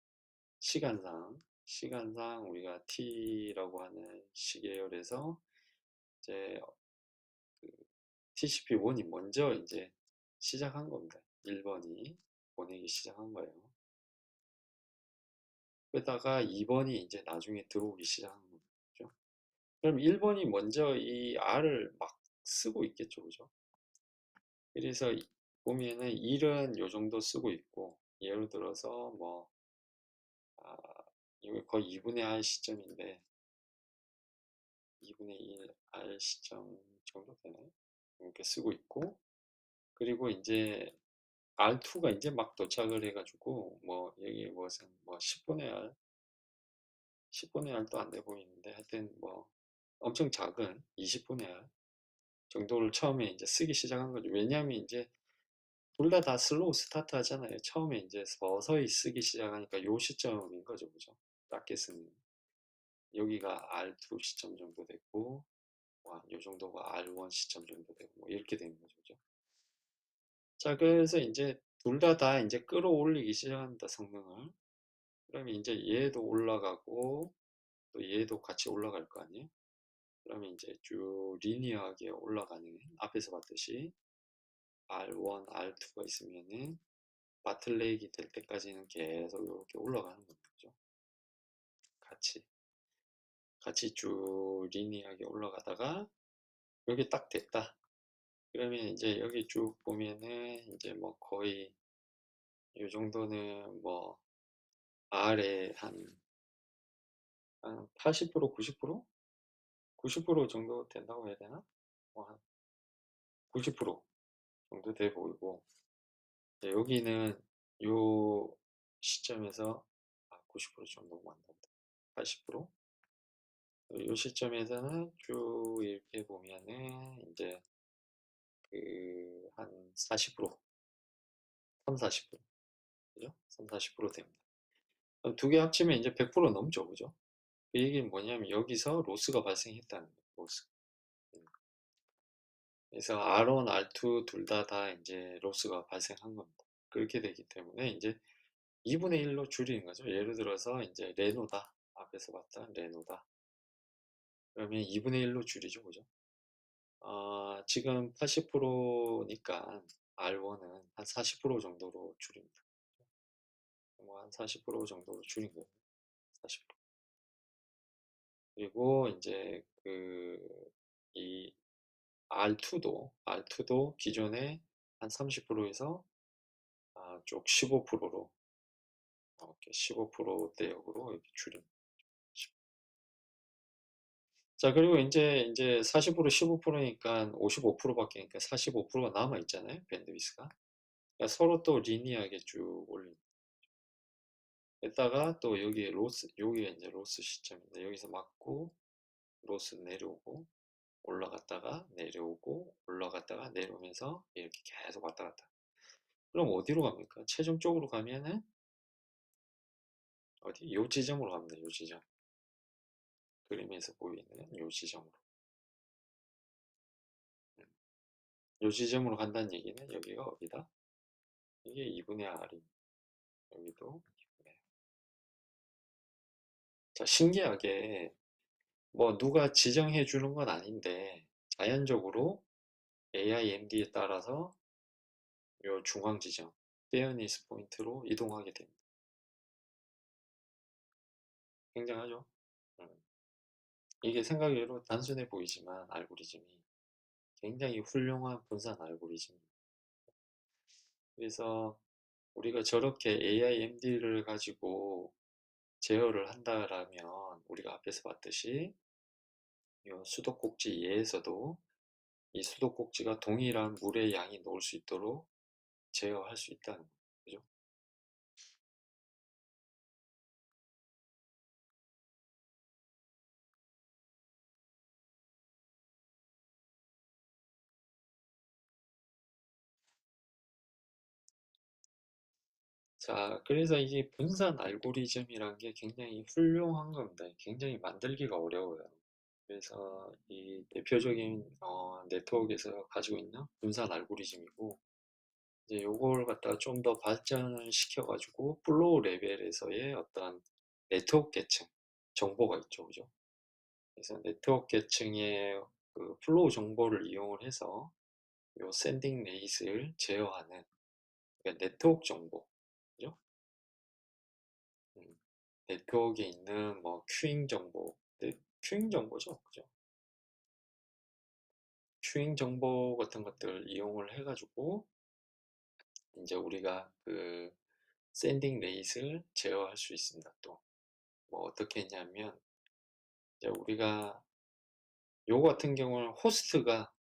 시간상 우리가 T라고 하는 시계열에서 이제 TCP1이 먼저 이제 시작한 겁니다. 1번이 보내기 시작한 거예요. 그러다가 2번이 이제 나중에 들어오기 시작한 거죠. 그럼 1번이 먼저 이 R을 막 쓰고 있겠죠, 그죠? 그래서 보면은 일은 요 정도 쓰고 있고, 예를 들어서 뭐, 아, 이거 거의 2분의 R 시점인데, 2분의 1 R 시점 정도 되나요? 이렇게 쓰고 있고, 그리고 이제 R2가 이제 막 도착을 해가지고, 뭐, 여기 무슨, 뭐, 10분의 R, 10분의 R도 안 돼 보이는데, 하여튼 뭐, 엄청 작은 20분의 R 정도를 처음에 이제 쓰기 시작한 거죠. 왜냐하면 이제 둘 다 슬로우 스타트 하잖아요. 처음에 이제 서서히 쓰기 시작하니까 요 시점인 거죠. 그죠? 작게 쓰는. 여기가 R2 시점 정도 됐고, 요 정도가 R1 시점 정도 되고, 뭐 이렇게 되는 거죠. 그죠? 자, 그래서 이제 둘 다 이제 끌어올리기 시작합니다. 성능을. 그러면 이제 얘도 올라가고, 또 얘도 같이 올라갈 거 아니에요? 그러면 이제 쭉 리니어하게 올라가는, 앞에서 봤듯이 R1, R2가 있으면은 바틀렉이 될 때까지는 계속 이렇게 올라가는 거죠. 같이 쭉 리니어하게 올라가다가 여기 딱 됐다. 그러면 이제 여기 쭉 보면은 이제 뭐 거의 이 정도는 뭐 R에 한 80%, 90%? 90% 정도 된다고 해야 되나? 뭐한 90% 정도 돼 보이고, 네, 여기는 요 시점에서 90% 정도 만든다. 80%? 요 시점에서는 쭉 이렇게 보면은 이제 그 한 40%, 3, 40%, 그죠? 3, 40% 됩니다. 두 개 합치면 이제 100% 넘죠, 그죠? 그 얘기는 뭐냐면 여기서 로스가 발생했다는 거예요, 로스. 그래서 R1, R2 둘 다 이제 로스가 발생한 겁니다. 그렇게 되기 때문에 이제 2분의 1로 줄이는 거죠. 예를 들어서 이제 레노다. 앞에서 봤던 레노다. 그러면 2분의 1로 줄이죠, 그죠? 지금 80%니까 R1은 한 40% 정도로 줄입니다. 뭐 한 40% 정도로 줄인 거예요. 40%. 그리고 이제 이 R2도 기존에 한 30%에서 쪽 15%로 이렇게 15%대역으로 이렇게 줄인. 자, 그리고 이제 40% 15%니까 55%밖에, 45%가 남아 있잖아요, 밴드위스가. 그러니까 서로 또 리니어하게 쭉 올린. 했다가 또 여기에 로스, 여기가 이제 로스 시점인데 여기서 맞고 로스 내려오고 올라갔다가 내려오고 올라갔다가 내려오면서 이렇게 계속 왔다 갔다. 그럼 어디로 갑니까? 최종적으로 가면은 어디? 요 지점으로 갑니다. 요 지점. 그림에서 보이는 요 지점으로. 음. 요 지점으로 간다는 얘기는 여기가 어디다? 이게 2분의 R이. 여기도 2분의 R. 자, 신기하게 뭐 누가 지정해 주는 건 아닌데 자연적으로 AIMD에 따라서 요 중앙 지점, 페어니스 포인트로 이동하게 됩니다. 굉장하죠? 음. 이게 생각외로 단순해 보이지만 알고리즘이 굉장히 훌륭한 분산 알고리즘입니다. 그래서 우리가 저렇게 AIMD를 가지고 제어를 한다라면 우리가 앞에서 봤듯이 이 수도꼭지 예에서도 이 수도꼭지가 동일한 물의 양이 놓을 수 있도록 제어할 수 있다는 거죠. 자, 그래서 이게 분산 알고리즘이란 게 굉장히 훌륭한 겁니다. 굉장히 만들기가 어려워요. 그래서 이 대표적인 네트워크에서 가지고 있는 분산 알고리즘이고, 이제 요걸 갖다가 좀 더 발전을 시켜가지고 플로우 레벨에서의 어떤 네트워크 계층 정보가 있죠, 그죠? 그래서 네트워크 계층의 그 플로우 정보를 이용을 해서 요 샌딩 레이스를 제어하는, 그러니까 네트워크 정보, 그죠? 음, 네트워크에 있는 뭐 큐잉 정보, 네, 큐잉 정보죠, 그죠? 추잉 정보 같은 것들 이용을 해가지고 이제 우리가 그 샌딩 레이스를 제어할 수 있습니다. 또 뭐 어떻게 했냐면 이제 우리가 요거 같은 경우는 호스트가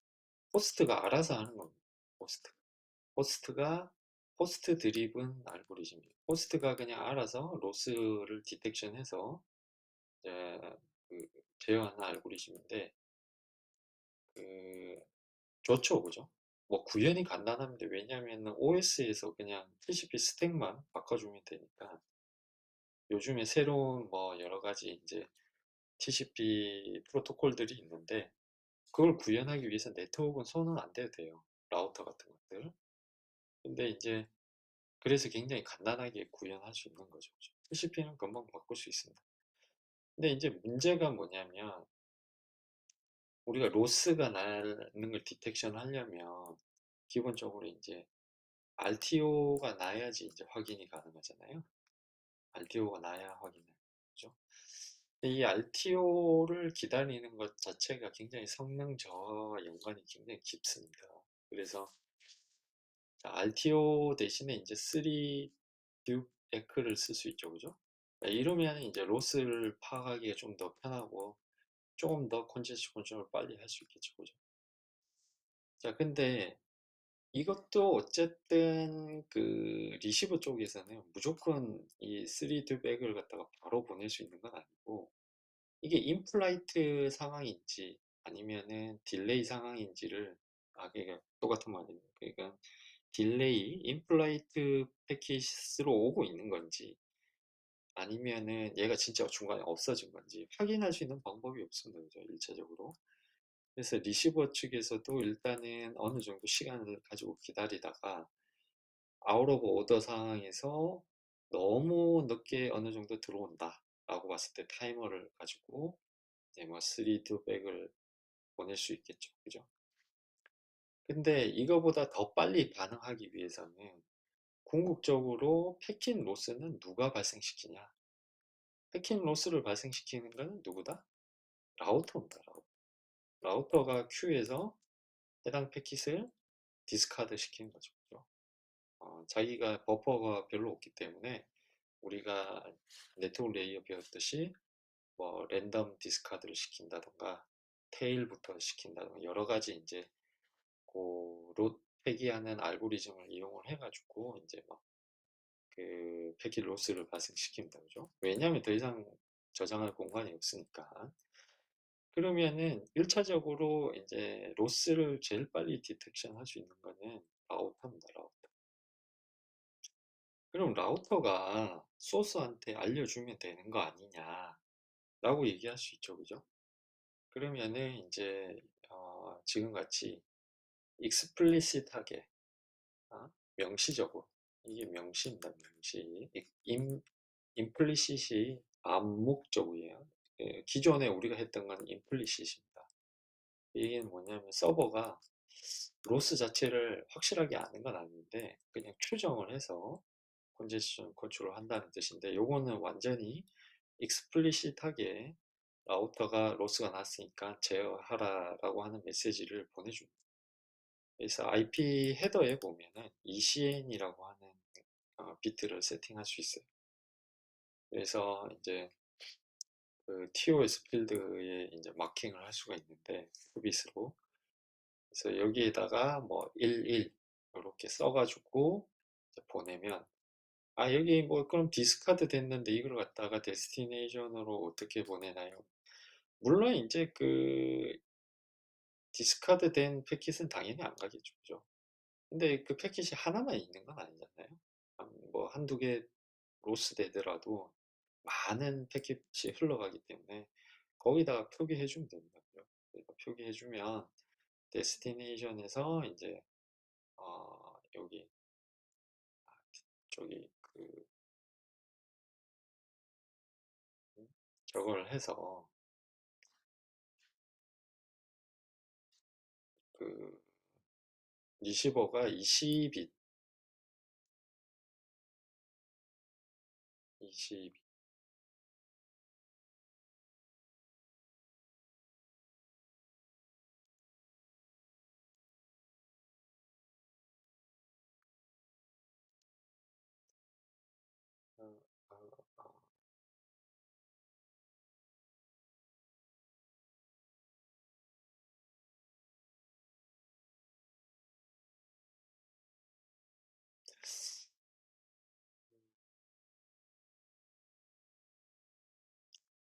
알아서 하는 겁니다. 호스트. 호스트가 호스트 드리븐 알고리즘이에요. 호스트가 그냥 알아서 로스를 디텍션해서 이제 그 제어하는 알고리즘인데 그 좋죠, 그죠? 뭐 구현이 간단합니다. 왜냐하면 OS에서 그냥 TCP 스택만 바꿔주면 되니까 요즘에 새로운 뭐 여러 가지 이제 TCP 프로토콜들이 있는데 그걸 구현하기 위해서 네트워크는 손은 안 대도 돼요. 라우터 같은 것들. 근데 이제 그래서 굉장히 간단하게 구현할 수 있는 거죠. TCP는 금방 바꿀 수 있습니다. 근데 이제 문제가 뭐냐면 우리가 로스가 나는 걸 디텍션 하려면 기본적으로 이제 RTO가 나야지 이제 확인이 가능하잖아요. RTO가 나야 확인을. 그죠? 이 RTO를 기다리는 것 자체가 굉장히 성능 저하와 연관이 굉장히 깊습니다. 그래서 RTO 대신에 이제 3 듀 에크를 쓸 수 있죠. 그죠? 이러면 이제 로스를 파악하기가 좀 더 편하고 조금 더 컨제스션 컨트롤을 빨리 할 수 있겠죠. 그죠? 자, 근데 이것도 어쨌든 그 리시버 쪽에서는 무조건 이 3드 백을 갖다가 바로 보낼 수 있는 건 아니고 이게 인플라이트 상황인지 아니면은 딜레이 상황인지를 그러니까 똑같은 말이에요. 그러니까 딜레이, 인플라이트 패킷으로 오고 있는 건지 아니면은 얘가 진짜 중간에 없어진 건지 확인할 수 있는 방법이 없습니다. 그죠? 1차적으로. 그래서 리시버 측에서도 일단은 어느 정도 시간을 가지고 기다리다가 아웃 오브 오더 상황에서 너무 늦게 어느 정도 들어온다 라고 봤을 때 타이머를 가지고 이제 뭐 3드 백을 보낼 수 있겠죠. 그죠? 근데 이거보다 더 빨리 반응하기 위해서는 궁극적으로 패킷 로스는 누가 발생시키냐? 패킷 로스를 발생시키는 것은 누구다? 라우터입니다. 라우터가 큐에서 해당 패킷을 디스카드 시키는 거죠. 그죠? 자기가 버퍼가 별로 없기 때문에 우리가 네트워크 레이어 배웠듯이 뭐 랜덤 디스카드를 시킨다던가 테일부터 시킨다던가 여러 가지 이제 그 폐기하는 알고리즘을 이용을 해가지고 이제 막 그 패킷 로스를 발생시킵니다. 그죠? 왜냐하면 더 이상 저장할 공간이 없으니까. 그러면은 1차적으로 이제 로스를 제일 빨리 디텍션 할 수 있는 거는 라우터입니다. 라우터. 그럼 라우터가 소스한테 알려주면 되는 거 아니냐라고 얘기할 수 있죠. 그죠? 그러면은 이제 지금 같이 익스플리시트하게 명시적으로 이게 명시입니다. 명시. 임플리시시 암묵적이에요. 기존에 우리가 했던 건 임플리시시입니다. 이게 뭐냐면 서버가 로스 자체를 확실하게 아는 건 아닌데 그냥 추정을 해서 컨제스션 컨트롤 한다는 뜻인데 요거는 완전히 익스플리시트하게 라우터가 로스가 났으니까 제어하라라고 하는 메시지를 보내줍니다. 그래서 IP 헤더에 보면은 ECN이라고 하는 비트를 세팅할 수 있어요. 그래서 이제 그 TOS 필드에 이제 마킹을 할 수가 있는데 큐빗으로 그래서 여기에다가 뭐 11 이렇게 써가지고 보내면 여기 뭐 그럼 디스카드 됐는데 이걸 갖다가 데스티네이션으로 어떻게 보내나요? 물론 이제 그 디스카드 된 패킷은 당연히 안 가겠죠. 그죠? 근데 그 패킷이 하나만 있는 건 아니잖아요. 뭐 한두 개 로스 되더라도 많은 패킷이 흘러가기 때문에 거기다가 표기해 주면 됩니다. 그러니까 표기해 주면 데스티네이션에서 이제 여기 저기 그 저걸 해서 그 리시버가 20빗 20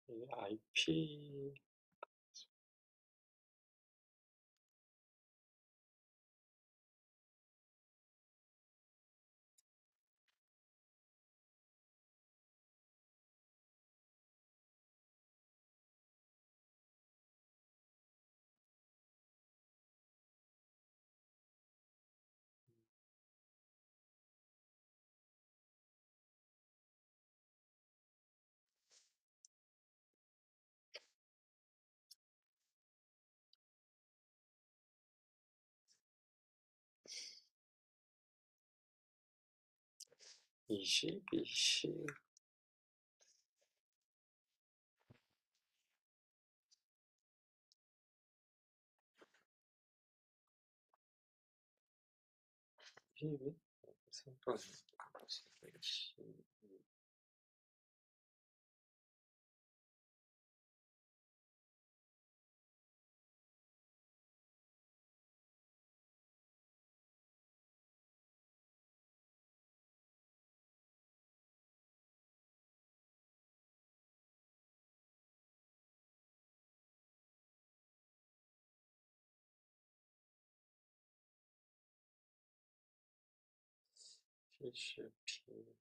IP 20, 20, 20, 상관 70P.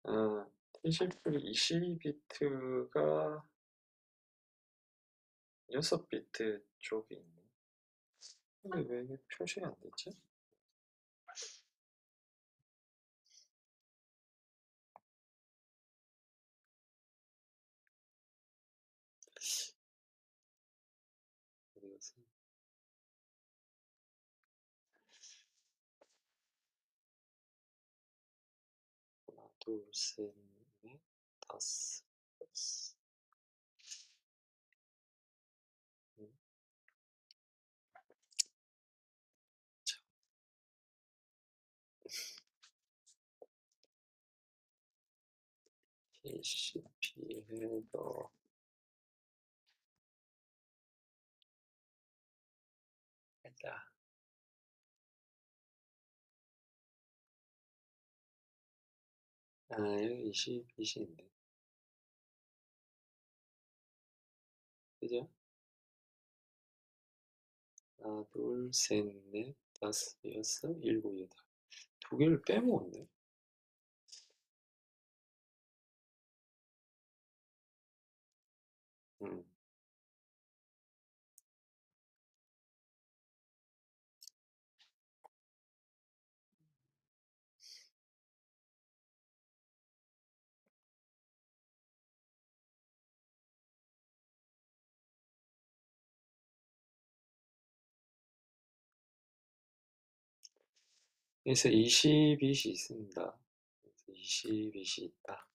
아, TCP 22비트가 6비트 쪽이 있네. 근데 왜 이게 표시가 안 되지? 그래서 하나, 둘, 셋, 넷, 다섯, 여섯. 70P 헤더. 헤더. 아, 여기 20빛인데. 그죠? 하나, 둘, 셋, 넷, 다섯, 여섯, 일곱, 여덟. 두 개를 빼먹었네. 음. 그래서 20빛이 있습니다. 20빛이 있다.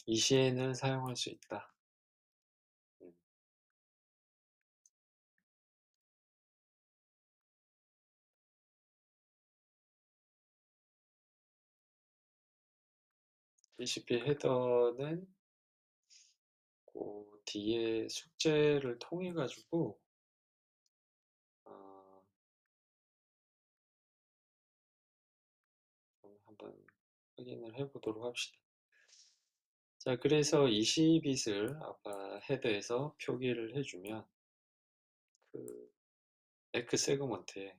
이 시에는 사용할 수 있다. 음. TCP 헤더는 그 뒤에 숙제를 통해 가지고 어, 한번 확인을 해보도록 합시다. 자, 그래서 20빛을 아까 헤더에서 표기를 해주면 그 에크 세그먼트에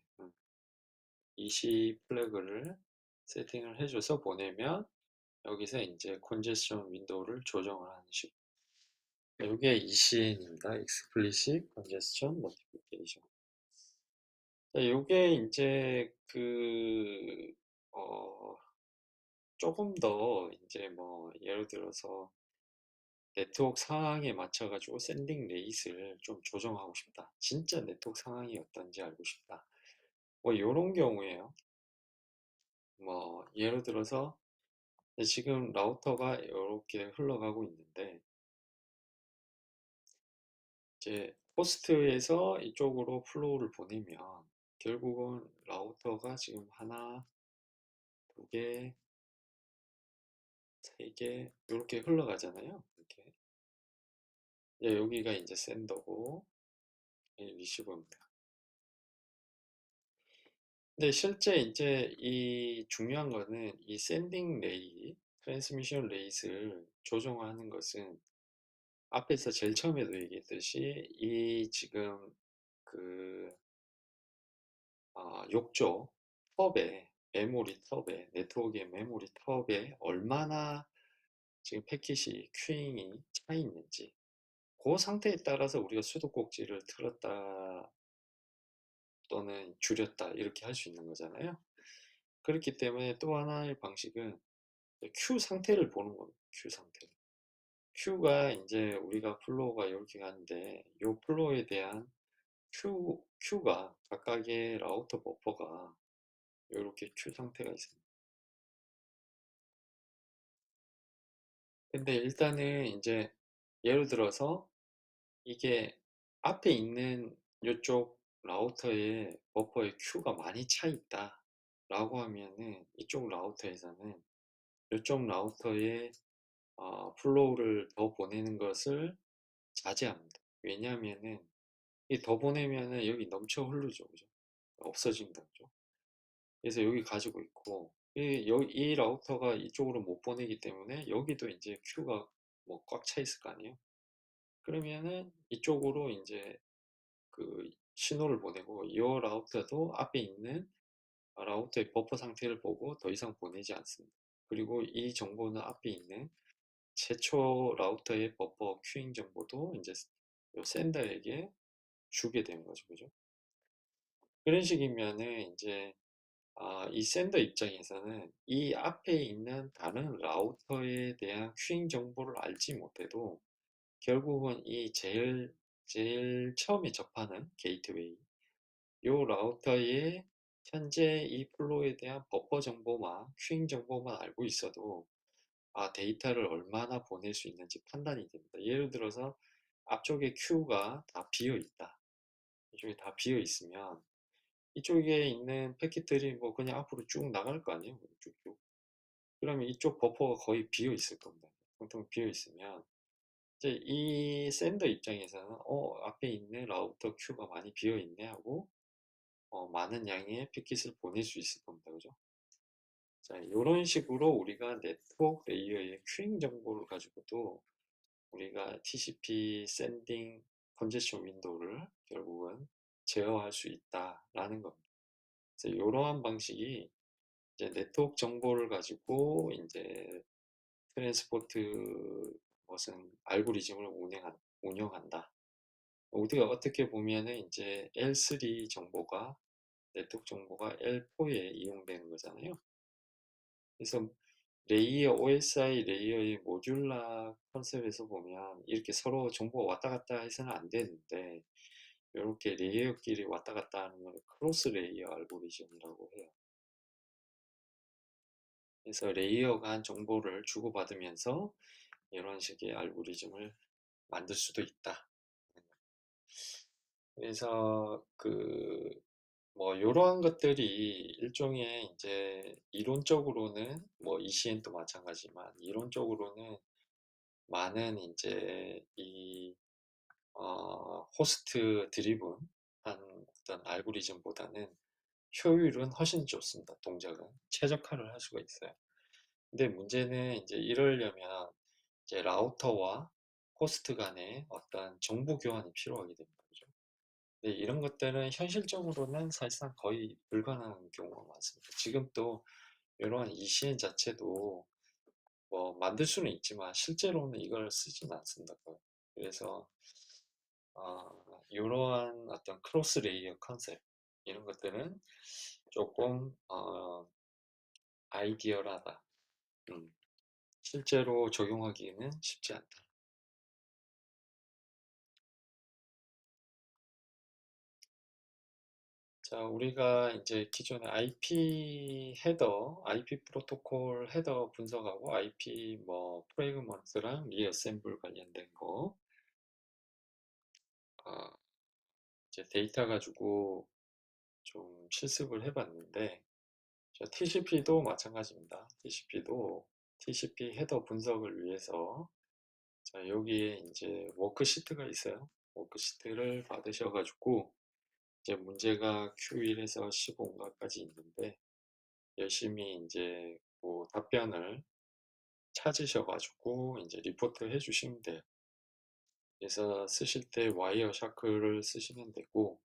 20 플래그를 세팅을 해줘서 보내면 여기서 이제 컨제스션 윈도우를 조정을 하는 식. 이게 ECN입니다. Explicit Congestion Notification. 자, 이게 이제 조금 더 이제 뭐 예를 들어서 네트워크 상황에 맞춰가지고 샌딩 레이스를 좀 조정하고 싶다. 진짜 네트워크 상황이 어떤지 알고 싶다. 뭐 이런 경우에요. 뭐 예를 들어서 근데 지금 라우터가 이렇게 흘러가고 있는데 이제 호스트에서 이쪽으로 플로우를 보내면 결국은 라우터가 지금 하나, 두 개, 세 개 이렇게 흘러가잖아요. 이렇게. 여기가 이제 샌더고 리시버입니다. 근데 실제 이제 이 중요한 거는 이 샌딩 레이, 트랜스미션 레이스를 조정하는 것은 앞에서 제일 처음에도 얘기했듯이 이 지금 그 욕조 텁에 메모리 텁에 네트워크의 메모리 텁에 얼마나 지금 패킷이 큐잉이 차 있는지 그 상태에 따라서 우리가 수도꼭지를 틀었다 또는 줄였다 이렇게 할 수 있는 거잖아요. 그렇기 때문에 또 하나의 방식은 큐 상태를 보는 겁니다. 큐 상태. 큐가 이제 우리가 플로우가 이렇게 가는데 이 플로우에 대한 큐가 각각의 라우터 버퍼가 이렇게 큐 상태가 있습니다. 근데 일단은 이제 예를 들어서 이게 앞에 있는 이쪽 라우터의 버퍼의 큐가 많이 차 있다 라고 하면은 이쪽 라우터에서는 이쪽 라우터의 플로우를 더 보내는 것을 자제합니다. 왜냐하면은 이 더 보내면은 여기 넘쳐 흐르죠, 그죠? 없어진다, 그죠? 그래서 여기 가지고 있고 이 라우터가 이쪽으로 못 보내기 때문에 여기도 이제 큐가 뭐 꽉 차 있을 거 아니에요? 그러면은 이쪽으로 이제 그 신호를 보내고 이 라우터도 앞에 있는 라우터의 버퍼 상태를 보고 더 이상 보내지 않습니다. 그리고 이 정보는 앞에 있는 최초 라우터의 버퍼 큐잉 정보도 이제 요 샌더에게 주게 되는 거죠. 그죠? 그런 식이면은 이제 이 샌더 입장에서는 이 앞에 있는 다른 라우터에 대한 큐잉 정보를 알지 못해도 결국은 이 제일 처음에 접하는 게이트웨이 요 라우터의 현재 이 플로우에 대한 버퍼 정보만 큐잉 정보만 알고 있어도 데이터를 얼마나 보낼 수 있는지 판단이 됩니다. 예를 들어서 앞쪽에 큐가 다 비어 있다. 이쪽에 다 비어 있으면 이쪽에 있는 패킷들이 뭐 그냥 앞으로 쭉 나갈 거 아니에요. 쭉쭉. 그러면 이쪽 버퍼가 거의 비어 있을 겁니다. 통통 비어 있으면 이제 이 샌더 입장에서는 앞에 있는 라우터 큐가 많이 비어 있네 하고 많은 양의 패킷을 보낼 수 있을 겁니다. 그죠? 자, 이런 식으로 우리가 네트워크 레이어의 큐잉 정보를 가지고도 우리가 TCP 샌딩 컨제션 윈도우를 결국은 제어할 수 있다라는 겁니다. 그래서 이러한 방식이 이제 네트워크 정보를 가지고 이제 트랜스포트 무슨 알고리즘을 운영한다. 우리가 어떻게 보면은 이제 L3 정보가 네트워크 정보가 L4에 이용되는 거잖아요. 그래서 레이어 OSI 레이어의 모듈라 컨셉에서 보면 이렇게 서로 정보가 왔다 갔다 해서는 안 되는데 이렇게 레이어끼리 왔다 갔다 하는 걸 크로스 레이어 알고리즘이라고 해요. 그래서 레이어 간 정보를 주고받으면서 이런 식의 알고리즘을 만들 수도 있다. 그래서 뭐 이러한 것들이 일종의 이제 이론적으로는 뭐 ECN도 마찬가지지만 이론적으로는 많은 이제 호스트 드리븐 한 어떤 알고리즘보다는 효율은 훨씬 좋습니다. 동작은 최적화를 할 수가 있어요. 근데 문제는 이제 이러려면 이제 라우터와 호스트 간의 어떤 정보 교환이 필요하게 됩니다. 그죠? 근데 이런 것들은 현실적으로는 사실상 거의 불가능한 경우가 많습니다. 지금 또 이러한 ECN 자체도 뭐 만들 수는 있지만 실제로는 이걸 쓰진 않습니다. 거의. 그래서 이러한 어떤 크로스 레이어 컨셉 이런 것들은 조금 아이디어라다. 음, 실제로 적용하기는 쉽지 않다. 자, 자, 우리가 이제 기존의 IP 헤더, IP 프로토콜 헤더 분석하고 IP 뭐 프레그먼트랑 리어셈블 관련된 거, 아, 이제 데이터 가지고 좀 실습을 해봤는데, TCP도 마찬가지입니다. TCP도 TCP 헤더 분석을 위해서 자, 여기에 이제 워크시트가 있어요. 워크시트를 받으셔가지고 이제 문제가 Q1에서 15인가까지 있는데 열심히 이제 그 답변을 찾으셔가지고 이제 리포트 해주시면 돼요. 그래서 쓰실 때 와이어 샤크를 쓰시면 되고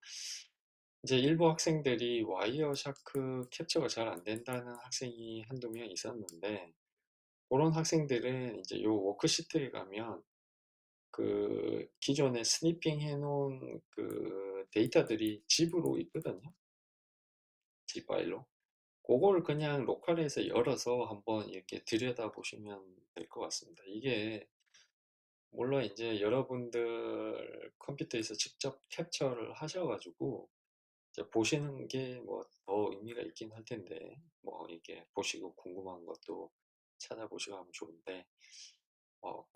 이제 일부 학생들이 와이어 샤크 캡처가 잘 안 된다는 학생이 한두 명 있었는데 그런 학생들은 이제 요 워크시트에 가면 그 기존에 스니핑 해놓은 그 데이터들이 집으로 있거든요. 집 파일로. 그걸 그냥 로컬에서 열어서 한번 이렇게 들여다 보시면 될 것 같습니다. 이게 물론 이제 여러분들 컴퓨터에서 직접 캡처를 하셔가지고 이제 보시는 게 뭐 더 의미가 있긴 할 텐데 뭐 이렇게 보시고 궁금한 것도 찾아보시고 하면 좋은데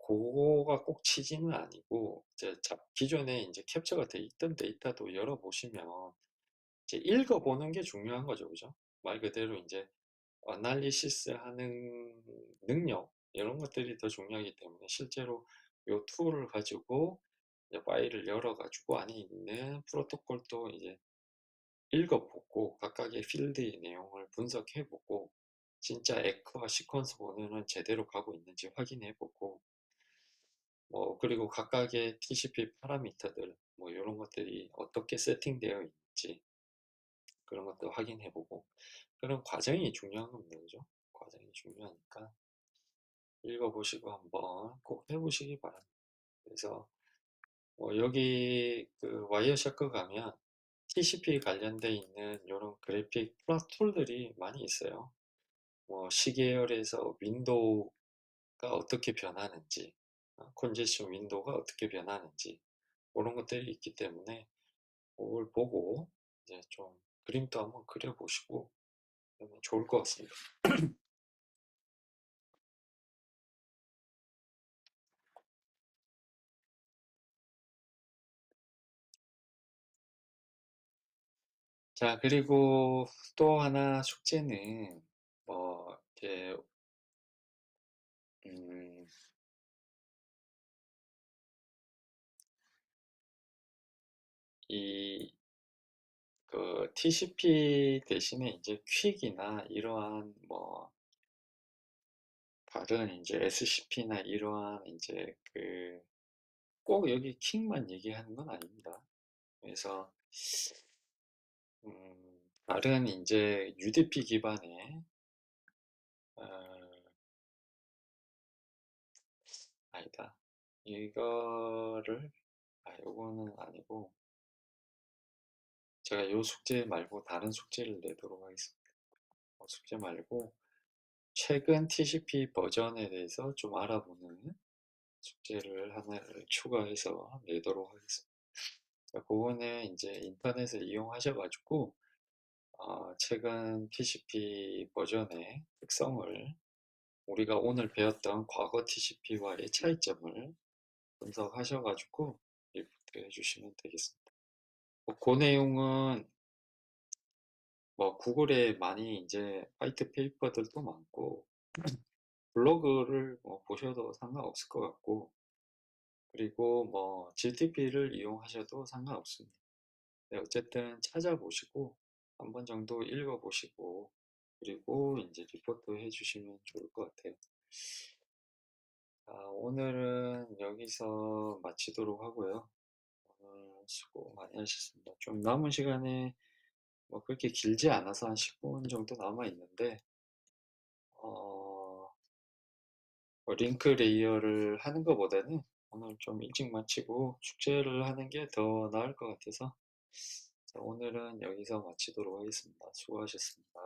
그거가 꼭 취지는 아니고 이제 기존에 이제 캡처가 돼 있던 데이터도 열어보시면 이제 읽어보는 게 중요한 거죠, 그죠? 말 그대로 이제 어날리시스 하는 능력 이런 것들이 더 중요하기 때문에 실제로 이 툴을 가지고 이제 파일을 열어가지고 안에 있는 프로토콜도 이제 읽어보고 각각의 필드의 내용을 분석해보고 진짜 에코와 시퀀스 번호는 제대로 가고 있는지 확인해보고 뭐 그리고 각각의 TCP 파라미터들 뭐 이런 것들이 어떻게 세팅되어 있는지 그런 것도 확인해보고 그런 과정이 중요한 겁니다. 그죠? 과정이 중요하니까 읽어보시고 한번 꼭 해보시기 바랍니다. 그래서 뭐 여기 그 와이어샤크 가면 TCP 관련돼 있는 이런 그래픽 플러스 툴들이 많이 있어요. 뭐 시계열에서 윈도우가 어떻게 변하는지, 컨제션 윈도우가 어떻게 변하는지 그런 것들이 있기 때문에 그걸 보고 이제 좀 그림도 한번 그려보시고 그러면 좋을 것 같습니다. 자, 그리고 또 하나 숙제는 뭐 이제 음, 이 그 TCP 대신에 이제 퀵이나 이러한 뭐 다른 이제 SCP나 이러한 이제 그 꼭 여기 퀵만 얘기하는 건 아닙니다. 그래서 다른 이제 UDP 기반의 어, 아니다. 이거를 요거는 아니고 제가 요 숙제 말고 다른 숙제를 내도록 하겠습니다. 숙제 말고 최근 TCP 버전에 대해서 좀 알아보는 숙제를 하나를 추가해서 내도록 하겠습니다. 그거는 이제 인터넷을 이용하셔가지고 최근 TCP 버전의 특성을 우리가 오늘 배웠던 과거 TCP와의 차이점을 분석하셔가지고 리포트 해주시면 되겠습니다. 그 내용은 뭐 구글에 많이 이제 화이트 페이퍼들도 많고 블로그를 뭐 보셔도 상관없을 것 같고 그리고 뭐 GTP를 이용하셔도 상관없습니다. 네, 어쨌든 찾아보시고 한 번 정도 읽어보시고 그리고 이제 리포트 해주시면 좋을 것 같아요. 오늘은 여기서 마치도록 하고요. 오늘 수고 많이 하셨습니다. 좀 남은 시간에 뭐 그렇게 길지 않아서 한 10분 정도 남아 있는데 뭐 링크 레이어를 하는 것보다는 오늘 좀 일찍 마치고 축제를 하는 게 더 나을 것 같아서 오늘은 여기서 마치도록 하겠습니다. 수고하셨습니다.